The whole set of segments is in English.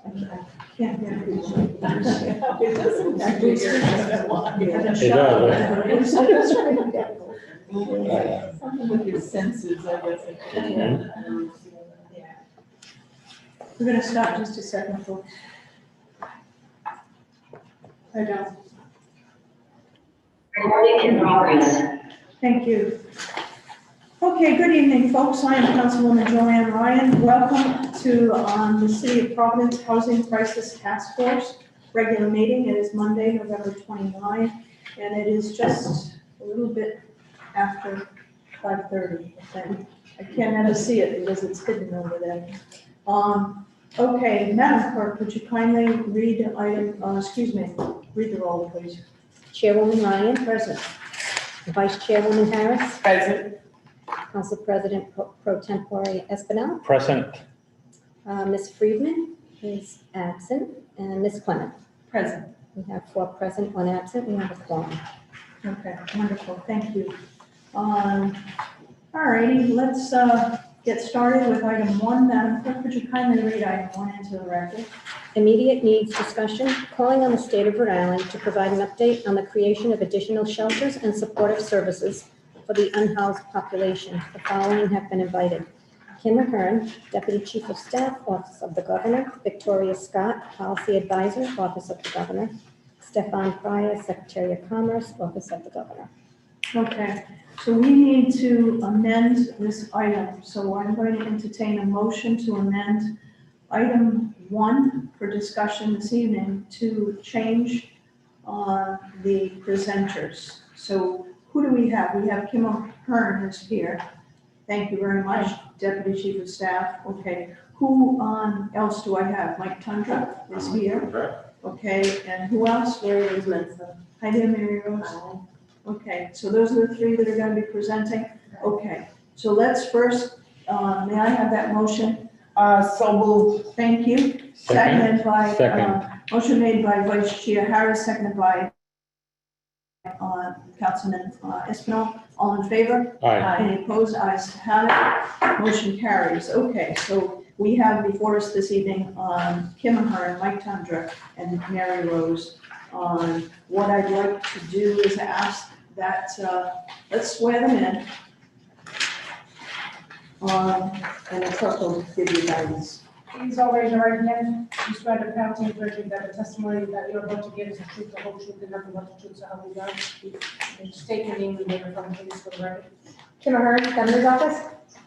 I can't hear you. It doesn't actually hear that long. It does. Something with your senses, I guess. We're gonna stop just a second, folks. I don't. Recording in progress. Thank you. Okay, good evening, folks. I am Councilwoman Joanne Ryan. Welcome to the City of Providence Housing Crisis Task Force regular meeting. It is Monday, November 29th, and it is just a little bit after 5:30, I think. I can't ever see it because it's hidden over there. Okay, Madam Clerk, would you kindly read the item, read the roll, please. Chairwoman Ryan. Present. Vice Chairwoman Harris. Present. Council President Pro Tempore Espinel. Present. Ms. Friedman is absent, and Ms. Clement. Present. We have 4 present, 1 absent. We have a quorum. Okay, wonderful, thank you. All righty, let's get started with item 1. Madam Clerk, would you kindly read item 1 into the record? Immediate needs discussion, calling on the state of Rhode Island to provide an update on the creation of additional shelters and supportive services for the unhoused population. The following have been invited: Kim Ahern, Deputy Chief of Staff, Office of the Governor; Victoria Scott, Policy Advisor, Office of the Governor; Stefan Pryor, Secretary of Commerce, Office of the Governor. Okay, so we need to amend this item, so I'm going to entertain a motion to amend item 1 for discussion this evening to change the presenters. So who do we have? We have Kim Ahern who's here. Thank you very much, Deputy Chief of Staff. Okay, who else do I have? Mike Tundra is here. Okay, and who else? Mary Rose Mensa. Hi there, Mary Rose. Okay, so those are the 3 that are going to be presenting. Okay, so let's first, may I have that motion? So moved. Thank you. Second. Seconded by, Second. motion made by Vice Chair Harris, seconded by Councilman Espinel. All in favor? Aye. Any opposed? Ayes have it. Motion carries. Okay, so we have before us this evening Kim Ahern, Mike Tundra, and Mary Rose. What I'd like to do is ask that, let's swear them in. And the clerk will give you guidance. Please all raise your right hand. You swear to proud and virtue that the testimony that you're about to give is the truth, the whole truth, and nothing but the truth, so help you God. And state your name and name of the police for the record. Kim Ahern, Governor's Office.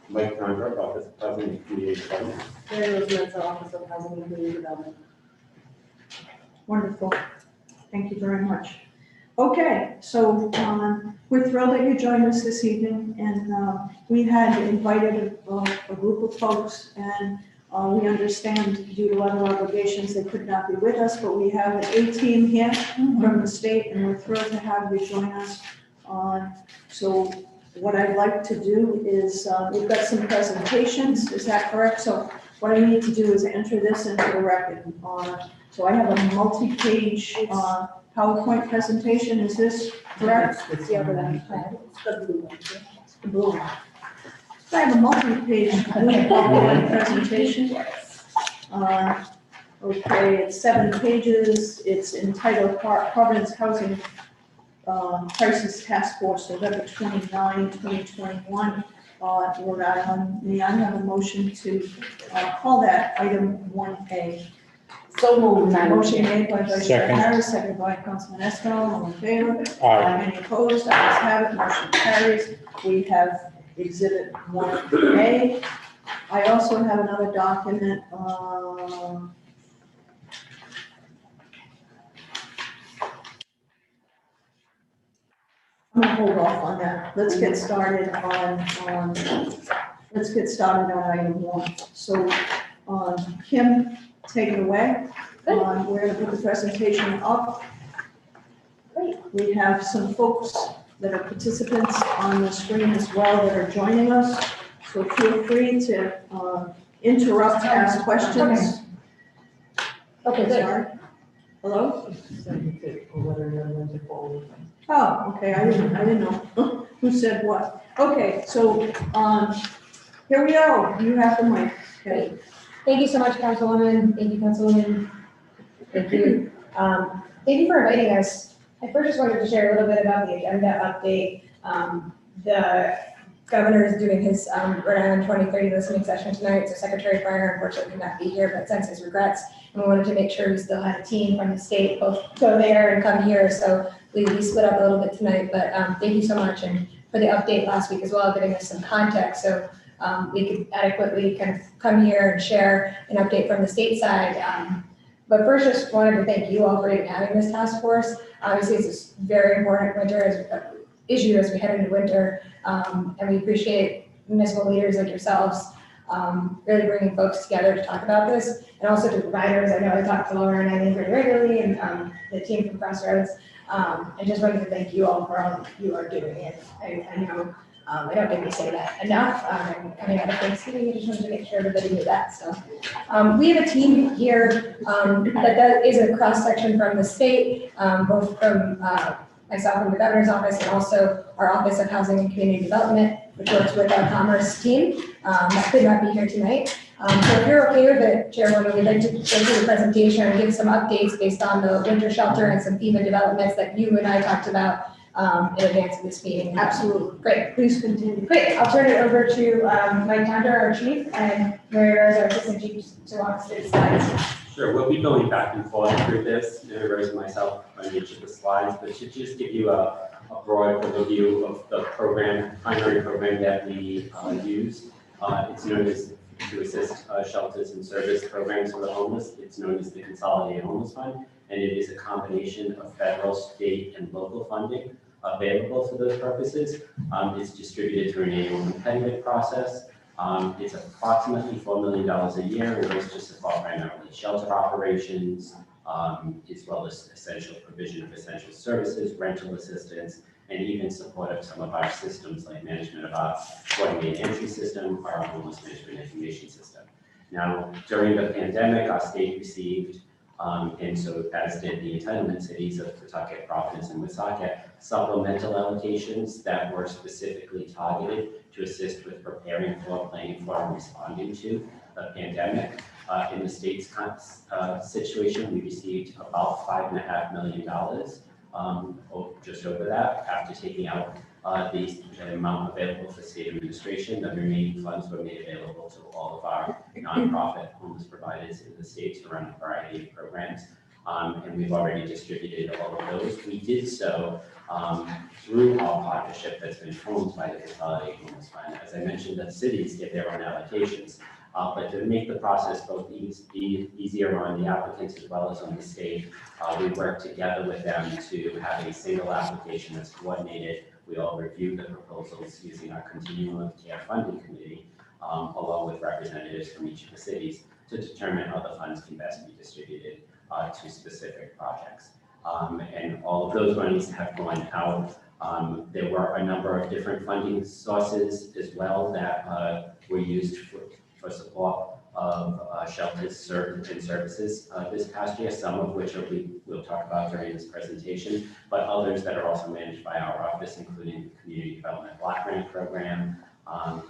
Mike Conrad, Office of Housing and Community Development. Mary Rose Mensa, Office of Housing and Community Development. Wonderful. Thank you very much. Okay, so we're thrilled that you joined us this evening, and we had invited a group of folks, and we understand due to other obligations they could not be with us, but we have an A-team here from the state, and we're thrilled to have you join us. So what I'd like to do is, we've got some presentations, is that correct? So what I need to do is enter this into the record. So I have a multi-page PowerPoint presentation, is this correct? It's the other one. It's the blue one. The blue one. I have a multi-page PowerPoint presentation. Okay, it's 7 pages. It's entitled Providence Housing Crisis Task Force, November 29, 2021, Rhode Island. May I have a motion to call that item 1A? So moved, Madam Motion Chair. made by Vice Chair Second. Harris, seconded by Councilman Espinel. All in favor? Aye. Any opposed? Ayes have it. Motion carries. We have Exhibit 1A. I also have another document. I'm gonna hold off on that. Let's get started on item 1. So, Kim, take it away. We're gonna put the presentation up. Great. We have some folks that are participants on the screen as well that are joining us. So feel free to interrupt, ask questions. Okay, good. Sorry. Hello? Oh, okay, I didn't know who said what. Okay, so here we go. You have the mic. Okay. Thank you so much, Councilwoman. Thank you, Councilwoman. Thank you. Thank you for inviting us. I first just wanted to share a little bit about the agenda update. The governor is doing his Rhode Island 2030 listening session tonight, so Secretary Fire unfortunately could not be here, but sends his regrets. And we wanted to make sure we still had a team from the state both go there and come here. So we split up a little bit tonight, but thank you so much. And for the update last week as well, giving us some context. So we could adequately kind of come here and share an update from the state side. But first, just wanted to thank you all for even having this task force. Obviously, it's a very important issue as we head into winter, and we appreciate municipal leaders like yourselves really bringing folks together to talk about this, and also to providers. I know I talk to Laura and Eileen pretty regularly, and the team from Crossroads. I just wanted to thank you all for all you are doing. And I know I don't think we say that enough. Coming out of Thanksgiving, I just wanted to make sure everybody knew that. So we have a team here that is a cross section from the state, both from myself from the governor's office and also our Office of Housing and Community Development, which works with our commerce team that could not be here tonight. So if you're okay with it, Chairwoman, we'd like to go through the presentation and give some updates based on the winter shelter and some FEMA developments that you and I talked about in advance of this meeting. Absolutely. Great. Please continue. Great. I'll turn it over to Mike Towner, our chief, and Mary Rose, our assistant chief, to walk us through the slides. Sure, we'll be going back and forth through this, Mary Rose and myself on each of the slides, but to just give you a broad overview of the primary program that we use. It's known as to assist shelters and service programs for the homeless. It's known as the Consolidated Homeless Fund, and it is a combination of federal, state, and local funding available for those purposes. It's distributed through an annual competitive process. It's approximately $4 million a year, and goes to support primarily shelter operations, as well as essential provision of essential services, rental assistance, and even support of some of our systems like management of our coordinated entry system, our homeless management information system. Now, during the pandemic, our state received, and so as did the entitlement cities of Pawtucket, Providence, and Woonsocket, supplemental allocations that were specifically targeted to assist with preparing for, planning for, and responding to the pandemic. In the state's situation, we received about $5.5 million, or just over that, after taking out the amount available for state administration. The remaining funds were made available to all of our nonprofit homeless providers in the state to run a variety of programs. And we've already distributed all of those. We did so through our partnership that's been formed by the Consolidated Homeless Fund. As I mentioned, the cities get their own allocations, but to make the process both easier on the applicants as well as on the state, we work together with them to have a single application that's coordinated. We all review the proposals using our Continuum of Care Funding Committee, along with representatives from each of the cities, to determine how the funds can best be distributed to specific projects. And all of those monies have gone out. There were a number of different funding sources as well that were used for support of shelters and services this past year, some of which we'll talk about during this presentation, but others that are also managed by our office, including the Community Development Block Grant Program,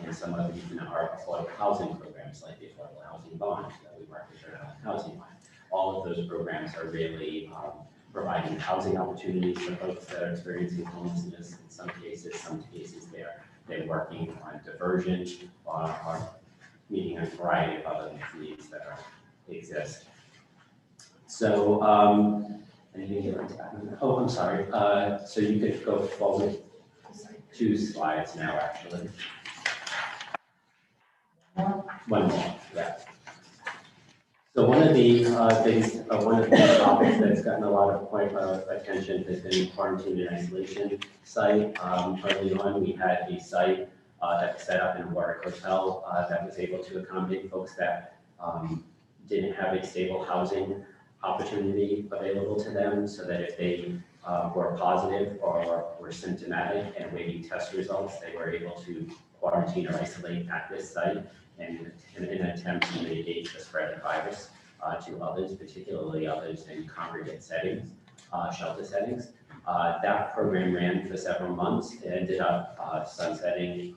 and some of even our affordable housing programs like the Affordable Housing Bond that we work with Rhode Island Housing on. All of those programs are really providing housing opportunities for folks that are experiencing homelessness. In some cases they're working on diversion or meeting a variety of other needs that exist. So, anything you'd like to add? Oh, I'm sorry. So you could go forward 2 slides now, actually. One more, yeah. So one of the topics that's gotten a lot of attention has been quarantine and isolation site. Early on, we had a site that was set up in a Warwick hotel that was able to accommodate folks that didn't have a stable housing opportunity available to them, so that if they were positive or were symptomatic and awaiting test results, they were able to quarantine or isolate at this site and in an attempt to mitigate the spread of the virus to others, particularly others in congregate settings, shelter settings. That program ran for several months. It ended up sunsetting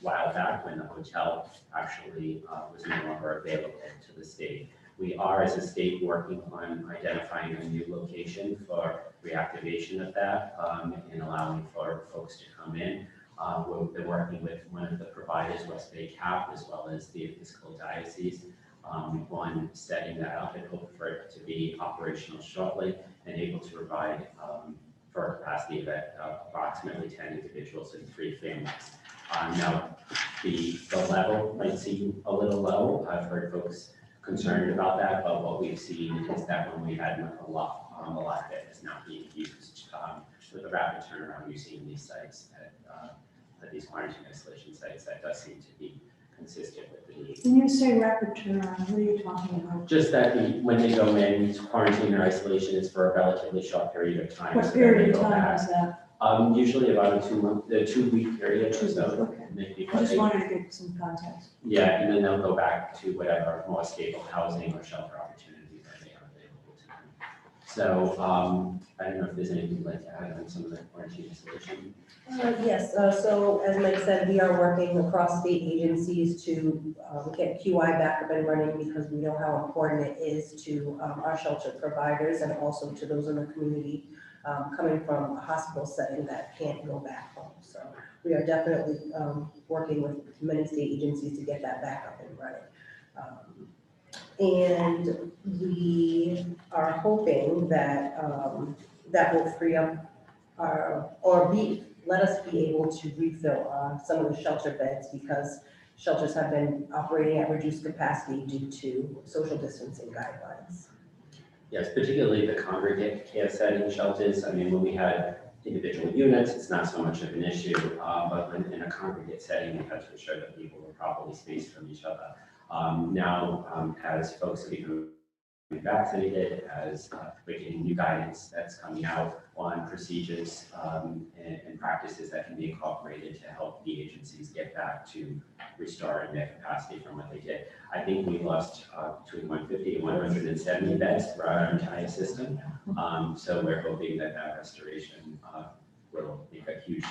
while back when the hotel actually was no longer available to the state. We are, as a state, working on identifying a new location for reactivation of that and allowing for folks to come in. We've been working with one of the providers, West Bay Cap, as well as the Episcopal Diocese, on setting that up and hope for it to be operational shortly and able to provide for a capacity of approximately 10 individuals and 3 families. Now, the level might seem a little low. I've heard folks concerned about that, but what we've seen is that when we had a lot of that is not being used with a rapid turnaround we've seen these sites at these quarantine isolation sites, that does seem to be consistent with the need. When you say rapid turnaround, what are you talking about? Just that when they go in, quarantine or isolation is for a relatively short period of time. What so then they period of go time back. is that? Usually about a 2-week period or so. Okay. Maybe, I just wanted to get some context. yeah, and then they'll go back to whatever more stable housing or shelter opportunities that they have available to them. So I don't know if there's anything you'd like to add on some of the quarantine isolation. Yes, so as Mike said, we are working across state agencies to get QI back up and running because we know how important it is to our shelter providers and also to those in the community coming from a hospital setting that can't go back home. So we are definitely working with many state agencies to get that back up and running. And we are hoping that that will free up let us be able to refill some of the shelter beds because shelters have been operating at reduced capacity due to social distancing guidelines. Yes, particularly the congregate care setting shelters. I mean, when we had individual units, it's not so much of an issue, but when in a congregate setting, we had to ensure that people were properly spaced from each other. Now, as folks have become vaccinated, as we're getting new guidance that's coming out on procedures and practices that can be incorporated to help the agencies get back to restoring their capacity from what they did. I think we lost between 150 and 170 beds throughout our entire system. So we're hoping that that restoration will make a huge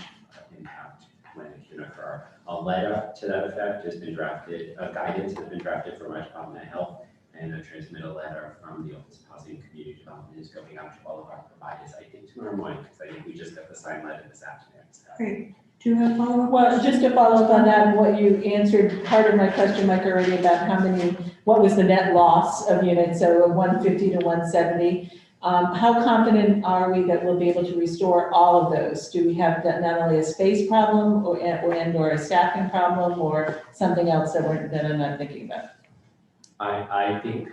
impact when it can occur. A letter to that effect has been drafted, guidance has been drafted from our Department of Health, and a transmittal letter from the Office of Housing and Community Development is going out to all of our providers, I think tomorrow morning, because I think we just got the signed letter this afternoon. So. Great. Do you have follow-up? Well, just to follow up on that, and what you answered part of my question, Mike, already about what was the net loss of units, so 150 to 170. How confident are we that we'll be able to restore all of those? Do we have not only a space problem or a staffing problem or something else that I'm not thinking about? I think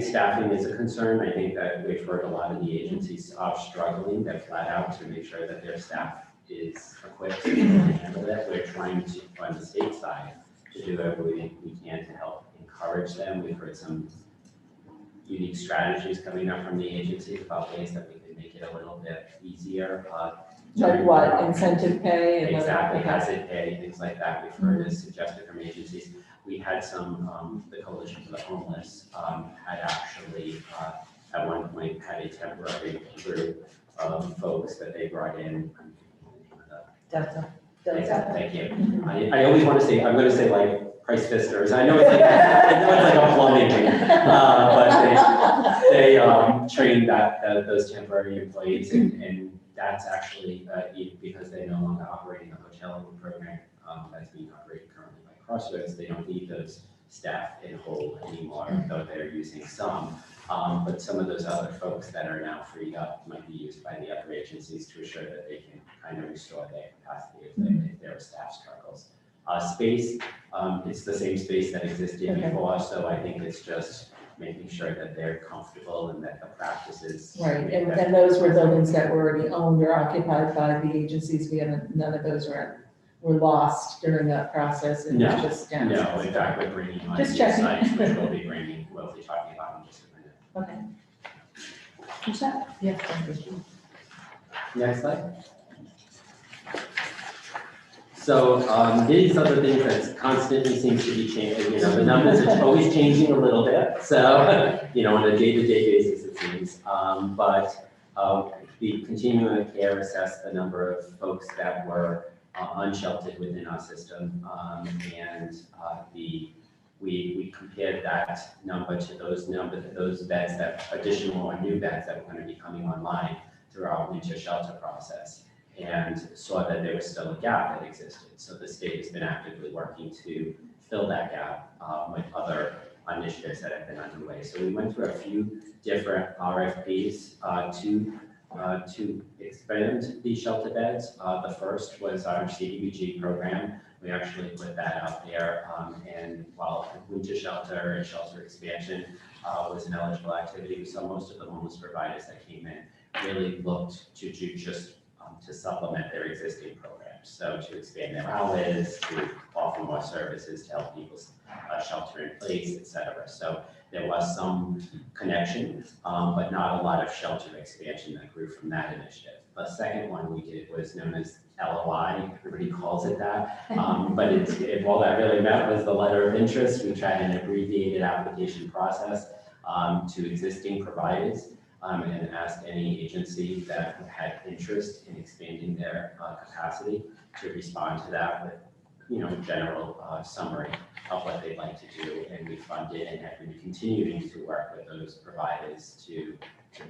staffing is a concern. I think that we've heard a lot of the agencies are struggling. They're flat out to make sure that their staff is equipped to handle that. We're trying to, on the state side, to do everything we can to help encourage them. We've heard some unique strategies coming up from the agencies about ways that we can make it a little bit easier. Like what, incentive pay? And exactly, hazard pay, things like that. We've heard is suggested from agencies. We had some, the Coalition for the Homeless had actually, at one point, had a temporary group of folks that they brought in. Delta. Thank you. I always want to say, I'm going to say like Price Fisters. I know it's like a plumbing thing, but they trained those temporary employees, and that's actually because they're no longer operating a hotel program that's being operated currently by Crossroads. They don't need those staff in whole anymore, though they're using some. But some of those other folks that are now freed up might be used by the other agencies to ensure that they can kind of restore their capacity if their staff struggles. Space, it's the same space that existed before, so I think it's just making sure that they're comfortable and that the practices. Right, and those were buildings that were already owned or occupied by the agencies. None of those were lost during that process. And No, just no, in fact, we're bringing on new Just checking. sites, which we'll be talking about in just a minute. Okay. What's that? Yeah. Next slide. So these are the things that constantly seems to be changing. You know, the numbers are always changing a little bit. So, you know, on a day-to-day basis, it seems. But the continuing care assessed the number of folks that were unsheltered within our system. We compared that number to those beds that additional or new beds that were going to be coming online through our winter shelter process, and saw that there was still a gap that existed. So the state has been actively working to fill that gap with other initiatives that have been underway. So we went through a few different RFPs to expand these shelter beds. The first was our CDBG program. We actually put that out there, and while winter shelter and shelter expansion was an eligible activity, we saw most of the homeless providers that came in really looked to do just to supplement their existing programs. So to expand their hours, to offer more services to help people shelter in place, et cetera. So there was some connection, but not a lot of shelter expansion that grew from that initiative. The second one we did was known as LOI, everybody calls it that, but all that really meant was the letter of interest. We tried an abbreviated application process to existing providers and asked any agency that had interest in expanding their capacity to respond to that with, general summary of what they'd like to do, and we funded and have been continuing to work with those providers to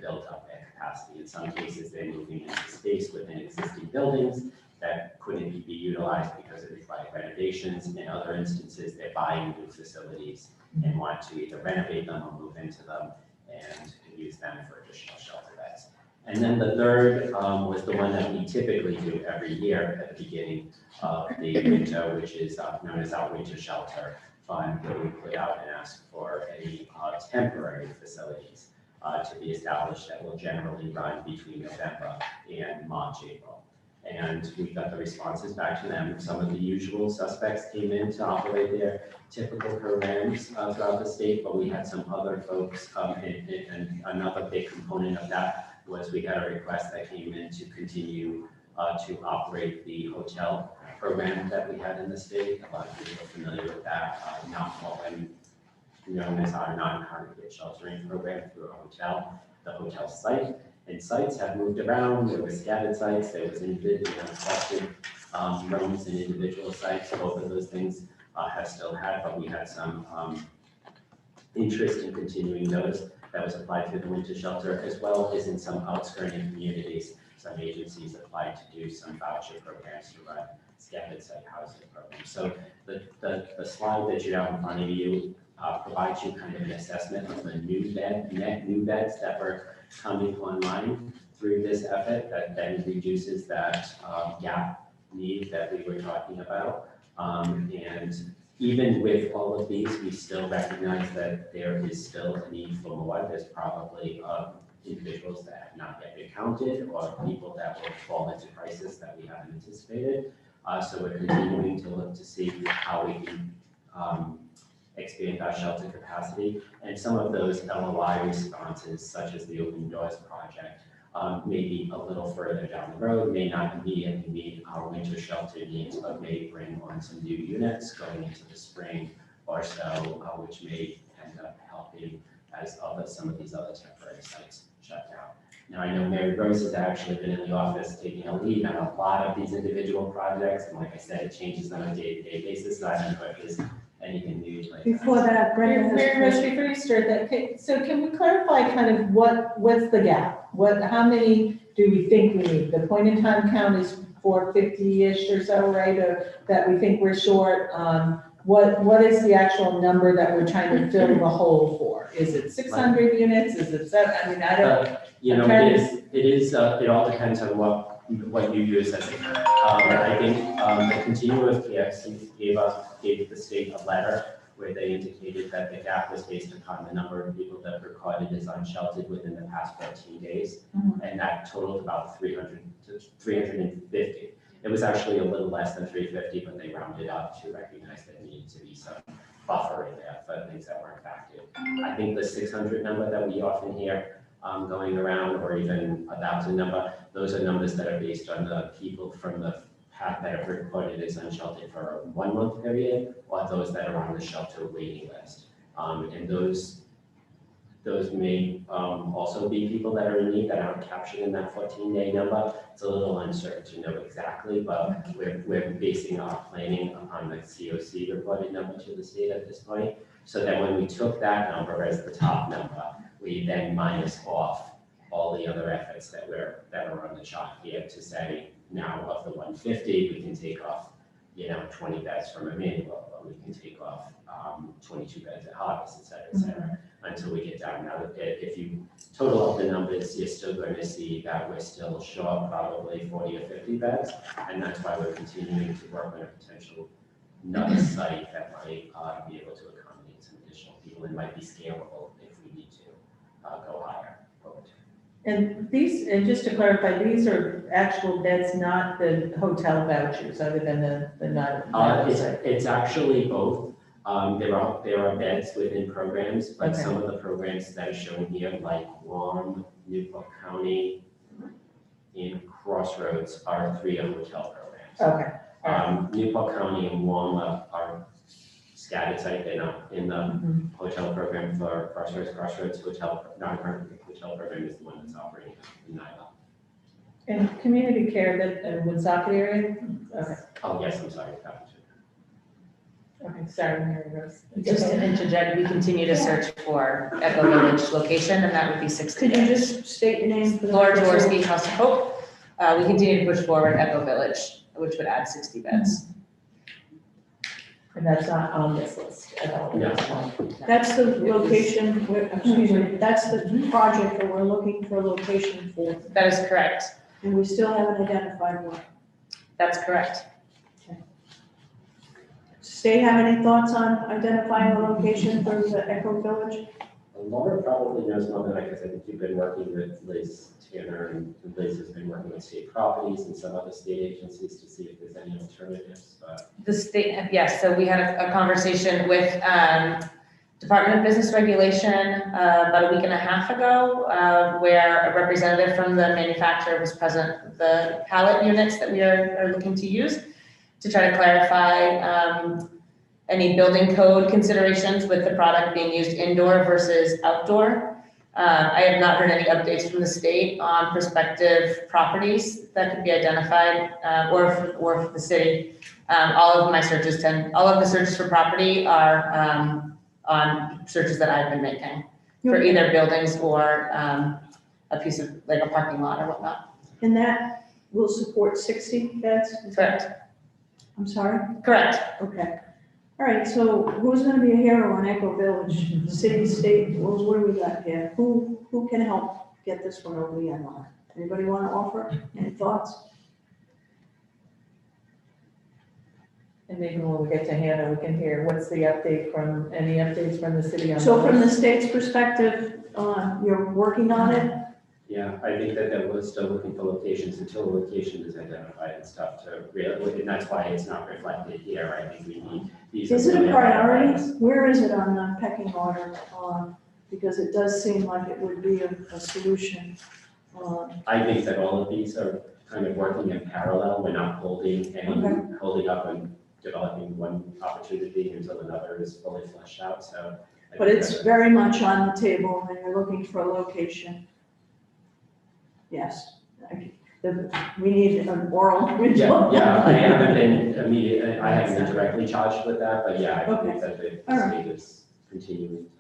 build up their capacity. In some cases, they're moving into space within existing buildings that couldn't be utilized because it required renovations. In other instances, they're buying new facilities and want to either renovate them or move into them and use them for additional shelter beds. And then the third was the one that we typically do every year at the beginning of the winter, which is known as our Winter Shelter Fund, where we put out and ask for any temporary facilities to be established that will generally run between November and March, April. And we got the responses back to them. Some of the usual suspects came in to operate their typical programs throughout the state, but we had some other folks, and another big component of that was we got a request that came in to continue to operate the hotel program that we had in the state. A lot of people are familiar with that, known as our non-congregate sheltering program through a hotel, the hotel site. And sites have moved around. There were scattered sites, there was individual clustered rooms and individual sites. Both of those things have still had, but we had some interest in continuing those. That was applied through the winter shelter, as well as in some outskirting communities. Some agencies applied to do some voucher programs to run scattered site housing programs. So the slide that you have in front of you provides you kind of an assessment of the net new beds that were coming online through this effort that then reduces that gap need that we were talking about. And even with all of these, we still recognize that there is still a need for more. There's probably individuals that have not yet been counted or people that will fall into crisis that we haven't anticipated. So we're continuing to look to see how we can expand our shelter capacity. And some of those LOI responses, such as the Open Doors Project, may be a little further down the road, may not immediately meet our winter shelter needs, but may bring on some new units going into the spring or so, which may end up helping as some of these other temporary sites shut down. Now, I know Mary Rose has actually been in the office taking a lead on a lot of these individual projects, and like I said, it changes on a day-to-day basis, so I don't know if there's anything new like Before that, Brenda has a Mary Rose, question. before you start that, so can we clarify kind of what's the gap? How many do we think we need? The point in time count is 450-ish or so, right? Or that we think we're short. What is the actual number that we're trying to fill the hole for? Is it 600 units? Is it 7? I mean, I don't. It all depends on what you use as a unit. I think the Continuum of Care gave the state a letter where they indicated that the gap was based upon the number of people that were recorded as unsheltered within the past 14 days. Mhm. And that totaled about 300 to 350. It was actually a little less than 350, but they rounded up to recognize there needed to be some buffer in there for things that weren't factored. I think the 600 number that we often hear going around, or even 1,000 number, those are numbers that are based on the people from the path that have reported as unsheltered for a 1 month period, or those that are on the shelter waiting list. And those those may also be people that are in need that aren't captured in that 14-day number. It's a little uncertain to know exactly, but we're basing our planning upon the COC reported number to the state at this point. So that when we took that number as the top number, we then minus off all the other efforts that are on the chart here to say, now of the 150, we can take off, 20 beds from Emmanuel, or we can take off 22 beds at Harvest, et cetera, until we get down. Now, if you total up the numbers, you're still going to see that we're still short probably 40 or 50 beds, and that's why we're continuing to work on a potential another site that might be able to accommodate some additional people and might be scalable if we need to go higher over time. And just to clarify, these are actual beds, not the hotel vouchers, other than the not. It's actually both. There are beds within programs, but Okay. some of the programs that are shown here, like Guam, Newport County, and Crossroads, are 3 hotel programs. Okay. Newport County and Guam are scattered site. They're not in the hotel program for Crossroads hotel, non-permanent hotel program is the one that's operating in Nyla. And community care, that Woonsocket area? Okay, Oh, yes, I'm sorry. okay, sorry, Mary Rose. Just to interject, we continue to search for Echo Village location, and that would be 60 Could you days. just state your name for the? Laura Jaworski, House of Hope. We continue to push forward Echo Village, which would add 60 beds. And that's not on this list at all? No. That's the location, that's the project that we're looking for a location for, That is correct. and we still haven't identified one. That's correct. State have any thoughts on identifying a location for the Echo Village? Laura probably knows more than I, because I think you've been working with Liz Tanner, and Liz has been working with state properties and some other state agencies to see if there's any alternatives, but. The state, yes, so we had a conversation with Department of Business Regulation about a week and a half ago, where a representative from the manufacturer was present with the pallet units that we are looking to use to try to clarify any building code considerations with the product being used indoor versus outdoor. I have not heard any updates from the state on prospective properties that could be identified, or for the city. All of the searches for property are on searches that I've been making for either buildings or a piece of, like a parking lot or whatnot. And that will support 60 beds? Correct. I'm sorry? Correct. Okay. All right, so who's gonna be a hero in Echo Village? City, state, well, what do we got here? Who can help get this one over the end line? Anybody wanna offer? Any thoughts? And maybe when we get to Hannah, we can hear what's the updates from the city on So from the those? state's perspective, you're working on it? Yeah, I think that we're still looking for locations until the location is identified and stuff to really, and that's why it's not reflected here. I think we need these. Is it a really priority? identified. Where is it on the pecking order? Because it does seem like it would be a solution. I think that all of these are kind of working in parallel. We're not holding up and developing one opportunity until another is fully fleshed out, so. I But think it's that- very much on the table and you're looking for a location. Yes. We need an oral. Yeah, I haven't been I haven't been directly charged with that, but yeah, I think that the All right. state is continuing to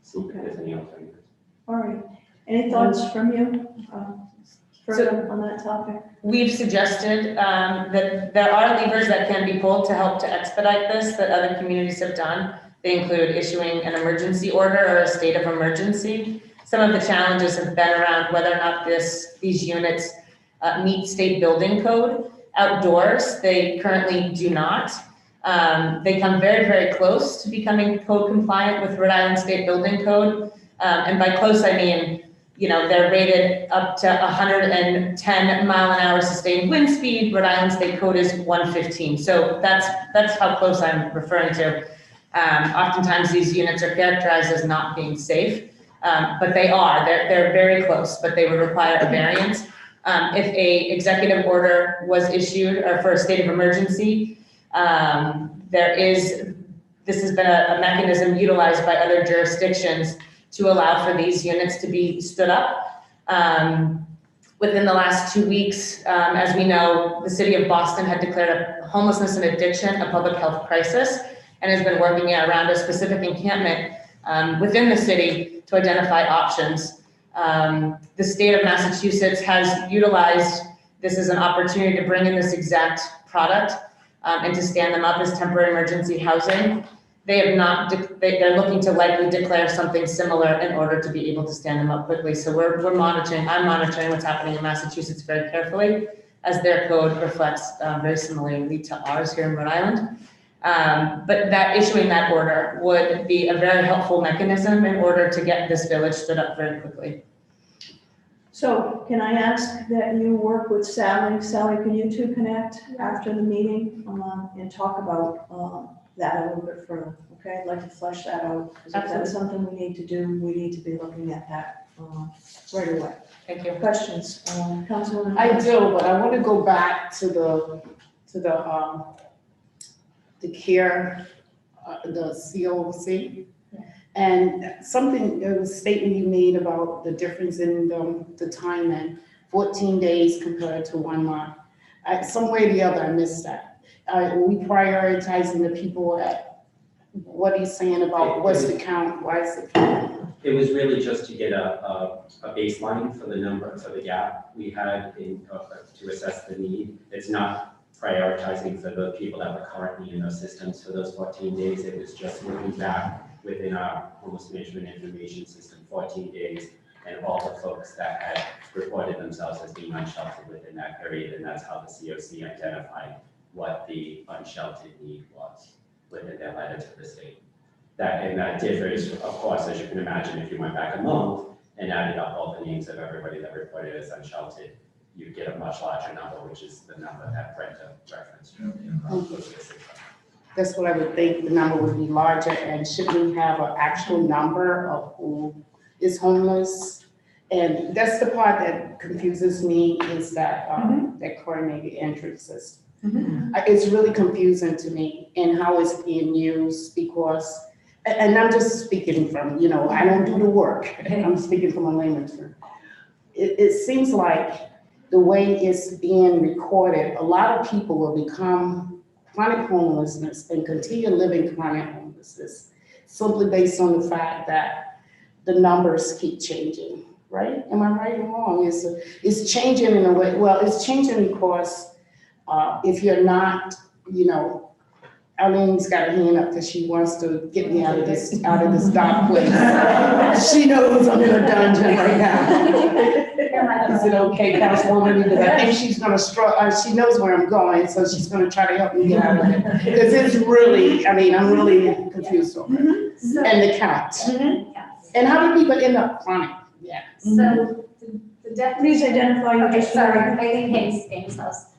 see if there's any alternatives. All right. Any thoughts from you further on that topic? We've suggested that there are levers that can be pulled to help to expedite this that other communities have done. They include issuing an emergency order or a state of emergency. Some of the challenges have been around whether or not these units meet state building code. Outdoors, they currently do not. They come very, very close to becoming code compliant with Rhode Island State Building Code. And by close, I mean, they're rated up to 110 mile an hour sustained wind speed. Rhode Island State Code is 115. So that's how close I'm referring to. Oftentimes these units are characterized as not being safe, but they are. They're very close, but they would require a variance. If a executive order was issued or for a state of emergency, this has been a mechanism utilized by other jurisdictions to allow for these units to be stood up. Within the last 2 weeks, as we know, the city of Boston had declared homelessness and addiction a public health crisis and has been working around a specific encampment within the city to identify options. The state of Massachusetts has utilized this as an opportunity to bring in this exact product and to stand them up as temporary emergency housing. They have not, they're looking to likely declare something similar in order to be able to stand them up quickly. So we're monitoring, I'm monitoring what's happening in Massachusetts very carefully as their code reflects very similarly to ours here in Rhode Island. But that issuing that order would be a very helpful mechanism in order to get this village stood up very quickly. So can I ask that you work with Sally? Sally, can you two connect after the meeting and talk about that a little bit further? Okay, I'd like to flesh that out, because if that's something we need to do, we need to be looking at that right away. Thank you. Questions, Councilwoman? I do, but I want to go back to the care, the COC. And something, there was a statement you made about the difference in the time and 14 days compared to 1 month. Some way or the other, I missed that. Are we prioritizing the people at, what are you saying about what's the count, why is it count? It was really just to get a baseline for the number, for the gap we had in, to assess the need. It's not prioritizing for the people that were currently in those systems for those 14 days. It was just looking back within our homeless management information system, 14 days, and all the folks that had reported themselves as being unsheltered within that period. And that's how the COC identified what the unsheltered need was within their letter to the state. That differs, of course, as you can imagine, if you went back a month and added up all the names of everybody that reported as unsheltered, you get a much larger number, which is the number that Brenda referenced earlier. That's what I would think, the number would be larger, and shouldn't we have an actual number of who is homeless? And that's the part that confuses me, is that, that coordinated entry system. It's really confusing to me in how it's being used, because, and I'm just speaking from, you know, I don't do the work. I'm speaking from a layman's term. It seems like the way it's being recorded, a lot of people will become chronic homelessness and continue living chronic homelessness simply based on the fact that the numbers keep changing, right? Am I right or wrong? It's changing in a way, well, it's changing because if you're not, you know, Arlene's got her hand up because she wants to get me out of this dark place. She knows I'm in a dungeon right now. Is it okay, Councilwoman? Because I think she's gonna struggle, she knows where I'm going, so she's gonna try to help me get out of it. Because it's really, I mean, I'm really confused over it. And the count. And how do people end up chronic? Yeah. So the definition. Please identify your Okay, sorry, district. Eileen Hayes House.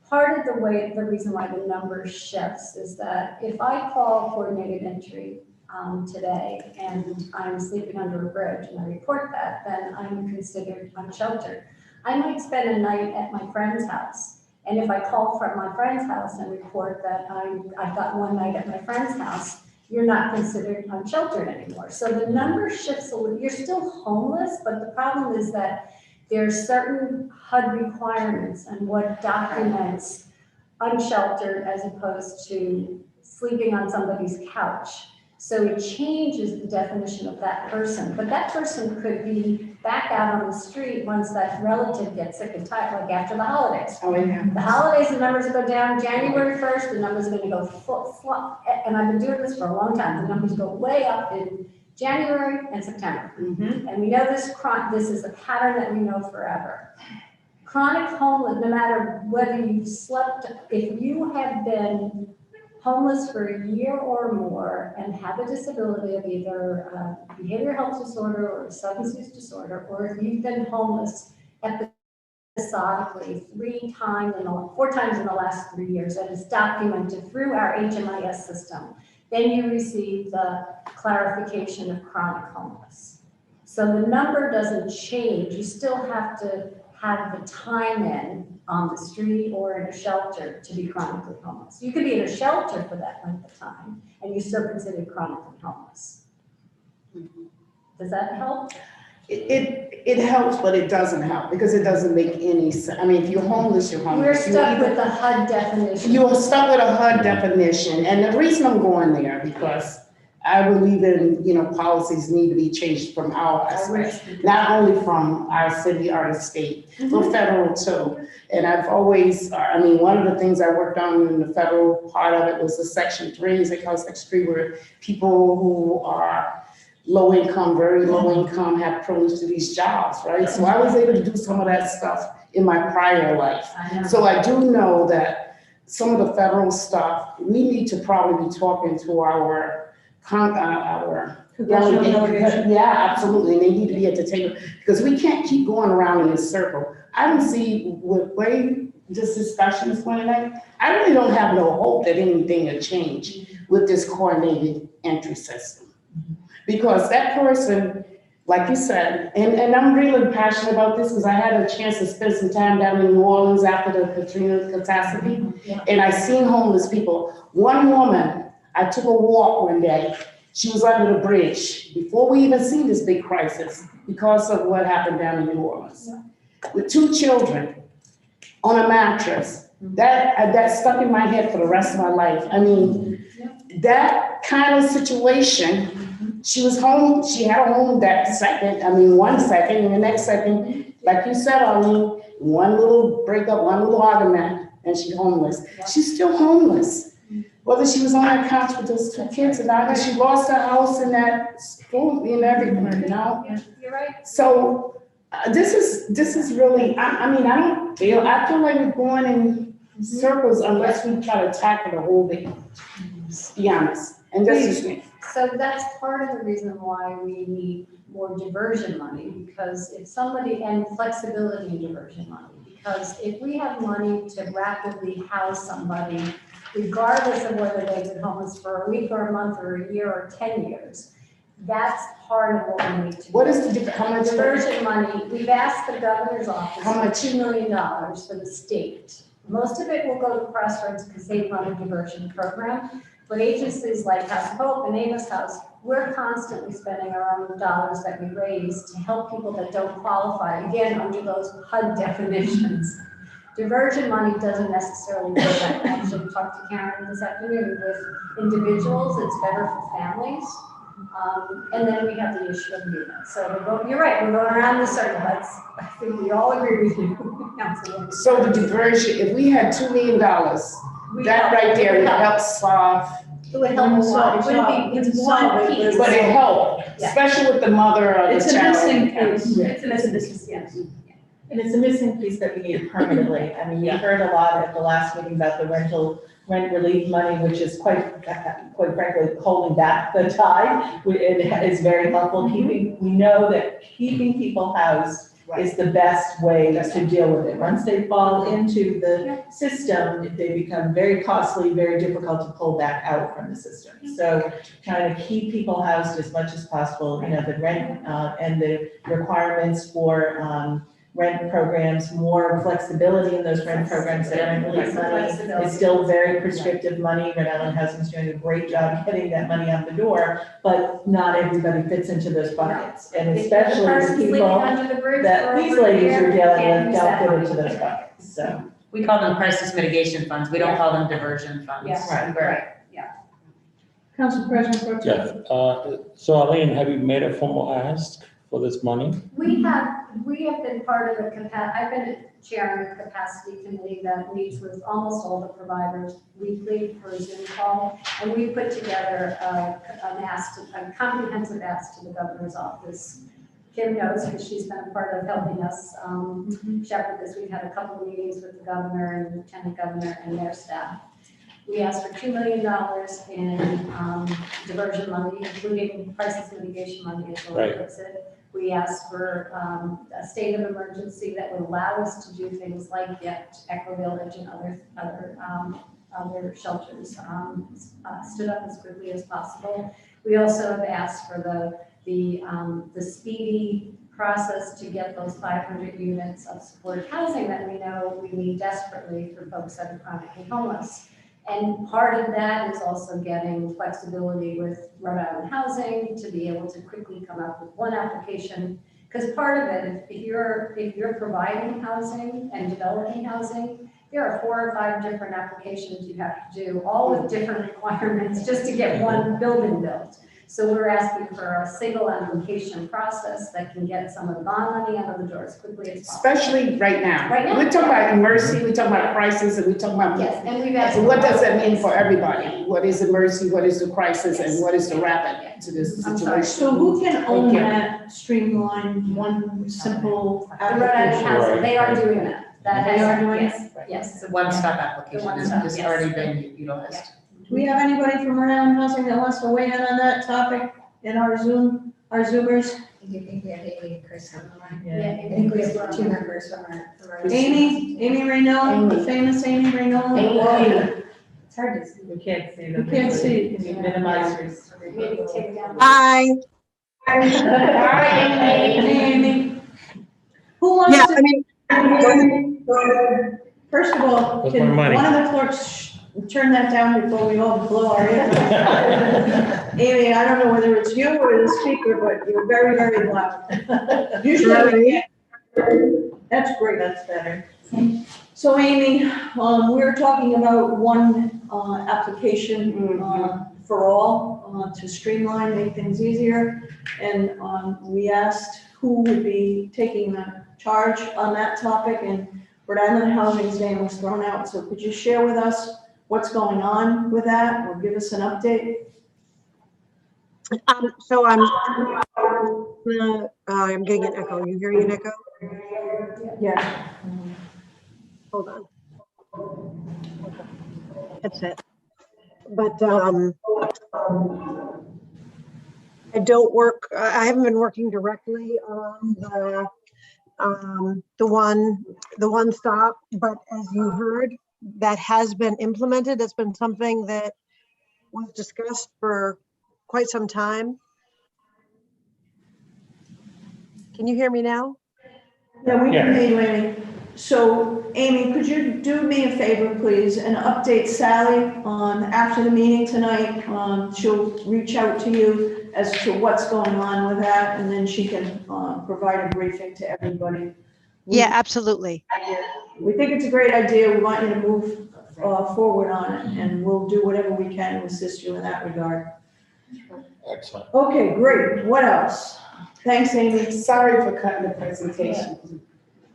Part of the reason why the number shifts is that if I call coordinated entry today and I'm sleeping under a bridge and I report that, then I'm considered unsheltered. I might spend a night at my friend's house. And if I call from my friend's house and report that I've got one night at my friend's house, you're not considered unsheltered anymore. So the number shifts a little. You're still homeless, but the problem is that there's certain HUD requirements and what documents unsheltered as opposed to sleeping on somebody's couch. So it changes the definition of that person, but that person could be back out on the street once that relative gets sick and tired, like after the holidays. Oh, yeah. The holidays, the numbers go down. January 1st, the numbers are gonna go and I've been doing this for a long time. The numbers go way up in January and September. And we know this is a pattern that we know forever. Chronic homeless, no matter whether you've slept, if you have been homeless for a year or more and have a disability of either behavioral health disorder or a substance use disorder, or if you've been homeless episodically 4 times in the last 3 years, that is documented through our HMIS system, then you receive the clarification of chronic homeless. So the number doesn't change. You still have to have the time in on the street or in a shelter to be chronically homeless. You could be in a shelter for that length of time and you're still considered chronically homeless. Does that help? It helps, but it doesn't help because it doesn't make any sense. I mean, if you're homeless, you're homeless. We're stuck with the HUD definition. You're stuck with a HUD definition, and the reason I'm going there because I believe in, policies need to be changed from our aspect, not only from our city, our state, but federal too. And I've always, one of the things I worked on in the federal part of it was the Section 3, they call it Section 3, where people who are low income, very low income, have privilege to these jobs, right? So I was able to do some of that stuff in my prior life. So I do know that some of the federal stuff, we need to probably be talking to our delegation. Yeah, absolutely, and they need to be at the table, because we can't keep going around in this circle. I don't see with way this discussion is going tonight, I really don't have no hope that anything will change with this coordinated entry system. Because that person, like you said, and I'm really passionate about this because I had a chance to spend some time down in New Orleans after the Katrina catastrophe, and I seen homeless people. One woman, I took a walk one day, she was under the bridge before we even seen this big crisis because of what happened down in New Orleans. With 2 children on a mattress. That stuck in my head for the rest of my life. I mean, that kind of situation, she was home, she had a home that second, 1 second, and the next second, like you said, one little breakup, one little argument, and she's homeless. She's still homeless. Whether she was on that couch with those 2 kids or not, she lost her house and that school and everything, You're right. So this is really, I feel like we're going in circles unless we try to tackle the whole thing, to be honest. And this is me. So that's part of the reason why we need more diversion money, because if somebody, and flexibility in diversion money, because if we have money to rapidly house somebody, regardless of whether they've been homeless for a week or a month or a year or 10 years, that's part of what we need to do. What is the, how much? Diversion money, we've asked the governor's office How for much? $2 million for the state. Most of it will go to Crossroads because they run a diversion program. But agencies like House of Hope and Amos House, we're constantly spending our own dollars that we raise to help people that don't qualify, again, under those HUD definitions. Diversion money doesn't necessarily go back. I actually talked to Karen this afternoon with individuals, it's better for families. And then we have the issue of units. So you're right, we're going around the circle. I think we all agree with you, Councilwoman. So the diversion, if we had $2 million, that right there would help solve. It would help a lot. It wouldn't be, it's one piece. But it helped, especially with the mother of the It's a child. missing piece. It's a missing, yes. And it's a missing piece that we need permanently. You heard a lot at the last meeting about the rent relief money, which is quite frankly, holding back the tide. It is very helpful we know that keeping people housed is the best way to deal with it. Once they fall into the system, they become very costly, very difficult to pull back out from the system. So trying to keep people housed as much as possible, the rent and the requirements for rent programs, more flexibility in those rent programs. That rent relief money is still very prescriptive money. Rhode Island Housing is doing a great job getting that money out the door, but not everybody fits into those buckets. And especially the people that these ladies are dealing with don't fit into those buckets, so. We call them crisis mitigation funds. We don't call them diversion funds. Yes, Right. Council President Pro Tem. Yeah, so Arlene, have you made a formal ask for this money? We have been part of I've been chairing a capacity committee that meets with almost all the providers weekly for a Zoom call. And we put together a comprehensive ask to the governor's office. Kim knows because she's been a part of helping us shepherd this. We've had a couple of meetings with the governor and the lieutenant governor and their staff. We asked for $2 million in diversion money, including crisis mitigation money, as well as it. We asked for a state of emergency that would allow us to do things like get Echo Village and other shelters stood up as quickly as possible. We also have asked for the speedy process to get those 500 units of supported housing that we know we need desperately for folks that are chronically homeless. And part of that is also getting flexibility with Rhode Island Housing to be able to quickly come up with one application. Because part of it, if you're providing housing and developing housing, there are 4 or 5 different applications you have to do, all with different requirements, just to get one building built. So we're asking for a single application process that can get some of the bond money out of the door as quickly as possible. Especially right now. Right now. We're talking about emergency, we're talking about crisis, and we're talking about. Yes, and we've asked. So what does that mean for everybody? What is emergency, what is the crisis, and what is the rapid to this I'm sorry. situation? So who can own Okay. that streamlined, one simple The Rhode Island application? Housing, they are doing that. That They are has, doing yes, yes. It's a one-stop application, The one-stop, it's yes. already been utilized. Do we have anybody from Rhode Island Housing that wants to weigh in on that topic in our Zoomers? I do think we have Amy and Chris on the line. Yeah. I think we have 2 members from our. Amy Raynaud, the famous Amy Raynaud? It's hard to see. We can't see them. We can't see. Can you minimize yours? Maybe take it down. Hi. Amy. Who wants Yeah, to? I mean, First of all, That's can my money. one of the clerks turn that down before we all blow our ears? Amy, I don't know whether it's you or the speaker, but you're very, very loud. Usually we can't. That's great. That's better. So Amy, we're talking about one application for all to streamline, make things easier. And we asked who would be taking the charge on that topic, and Rhode Island Housing's name was thrown out. So could you share with us what's going on with that, or give us an update? So I'm getting an echo. You hearing an echo? Yeah. Hold on. Headset. But I don't work, I haven't been working directly on the one stop, but as you heard, that has been implemented. That's been something that was discussed for quite some time. Can you hear me now? Yeah, we can Yeah. hear you, Amy. So Amy, could you do me a favor, please, and update Sally after the meeting tonight? She'll reach out to you as to what's going on with that, and then she can provide a briefing to everybody. Yeah, absolutely. We think it's a great idea. We want you to move forward on it, and we'll do whatever we can to assist you in that regard. Excellent. Okay, great. What else? Thanks, Amy. Sorry for cutting the presentation.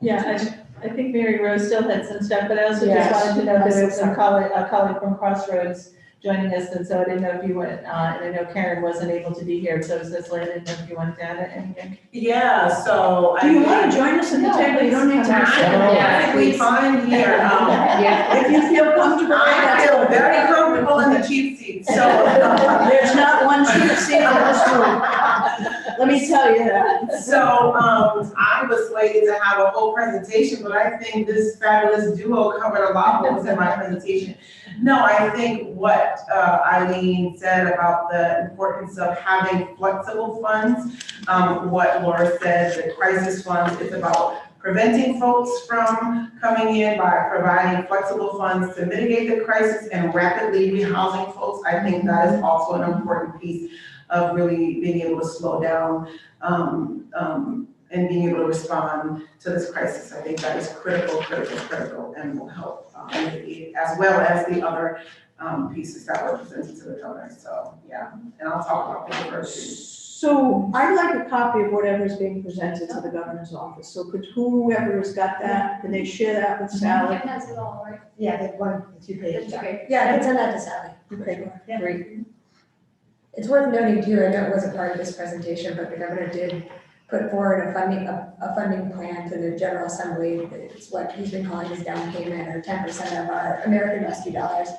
Yeah, I think Mary Rose still had some stuff, but I also just Yes. wanted to know that there was a colleague from Crossroads joining us, and so I didn't know if you went, and I know Karen wasn't able to be here, so Cicely, I didn't know if you went down to anything. Yeah, so. Do you want to join us at the table? You don't need to. Perfectly fine here. If you feel comfortable. I feel very comfortable in the cheap seat, so. There's not one cheap seat in this room. Let me tell you that. So, I was slated to have a whole presentation, but I think this fabulous duo covered a lot more than my presentation. No, I think what Eileen said about the importance of having flexible funds, what Laura said, the crisis funds, it's about preventing folks from coming in by providing flexible funds to mitigate the crisis and rapidly rehousing folks. I think that is also an important piece of really being able to slow down and being able to respond to this crisis. I think that is critical, and will help mitigate, as well as the other pieces that were presented to the governor. So, yeah, and I'll talk about that first. So I'd like a copy of whatever is being presented to the governor's office. So could whoever has got that, can they share that with Sally? Kim has it all, right? Yeah, the 2 pages. That's okay. Yeah, I can send that to Sally. Okay, great. It's worth noting too, I know it wasn't part of this presentation, but the governor did put forward a funding plan to the General Assembly. It's what he's been calling his down payment, or 10% of our American Rescue dollars,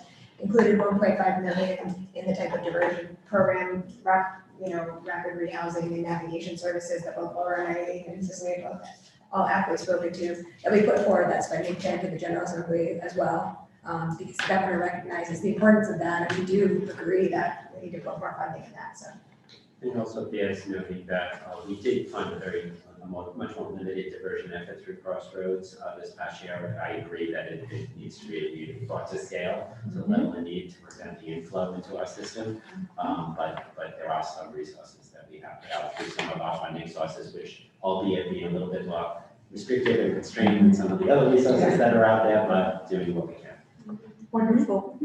included 1.5 million in the type of diversion program, rapid rehousing and navigation services that both Laura and Eileen and Cicely both all aptly spoken to, that we put forward that spending plan to the General Assembly as well, because the governor recognizes the importance of that, and we do agree that we need to put more funding in that, so. And also there's noting that we did fund a very much more limited diversion effort through Crossroads this past year. I agree that it needs to be brought to scale to level the need to prevent the inflow into our system. But there are some resources that we have to allocate some of our funding sources, which albeit being a little bit more restricted and constrained than some of the other resources that are out there, but doing what we can. Wonderful.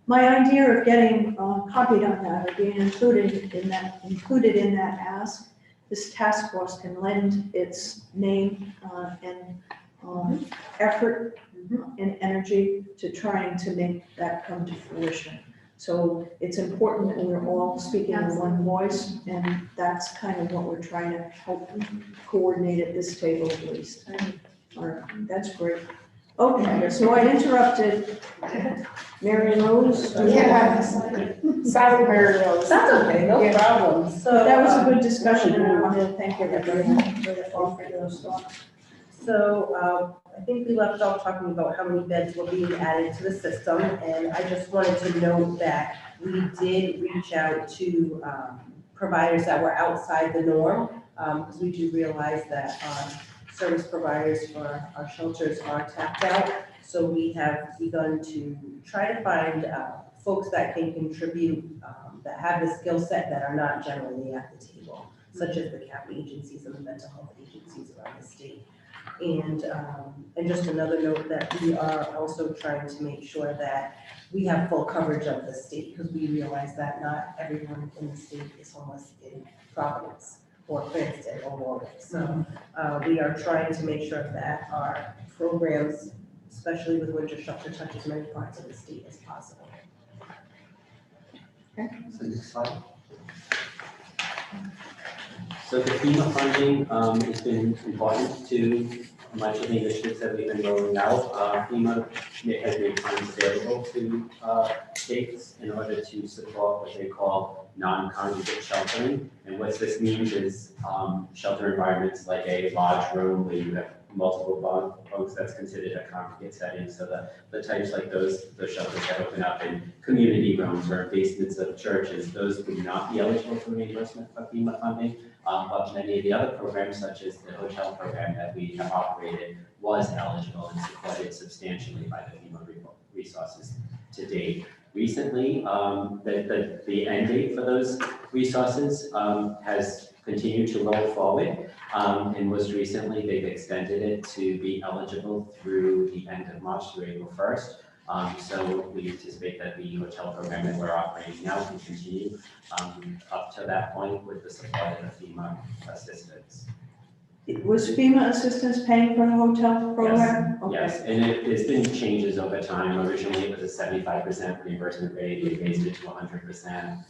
My idea of getting copied on that or being included in that ask, this task force can lend its name and effort and energy to trying to make that come to fruition. So it's important that we're all speaking in one voice, and that's kind of what we're trying to help coordinate at this table at least. All right, that's great. Okay, so I interrupted Mary Rose. Yeah. Sorry, Mary Rose. That's okay, no Yeah. problem. So. That was a good discussion, and I want to thank everybody for offering those thoughts. So I think we left off talking about how many beds were being added to the system, and I just wanted to note that we did reach out to providers that were outside the norm, because we do realize that service providers for our shelters are tapped out. So we have begun to try to find folks that can contribute, that have the skill set that are not generally at the table, such as the CAP agencies and the mental health agencies around the state. And just another note that we are also trying to make sure that we have full coverage of the state, because we realize that not everyone in the state is homeless in Providence or Princeton or Warwick. So we are trying to make sure that our programs, especially with Winter Shelter, touch as many parts of the state as possible. So next slide. So the FEMA funding has been important to much of the initiatives that we've been rolling out. FEMA has made funds available to states in order to support what they call non-congregate sheltering. And what this means is shelter environments like a large room where you have multiple folks, that's considered a congregate setting. So the types like those shelters that open up in community rooms or basements of churches, those would not be eligible for reimbursement for FEMA funding. But many of the other programs, such as the hotel program that we have operated, was eligible and supported substantially by the FEMA resources to date. Recently, the end date for those resources has continued to roll forward, and most recently they've extended it to be eligible through the end of March through April 1st. So we anticipate that the hotel program that we're operating now can continue up to that point with the support of the FEMA assistance. Was FEMA assistance paying for the hotel program? Okay. Yes, and there's been changes over time. Originally, it was a 75% reimbursement rate. We raised it to 100%.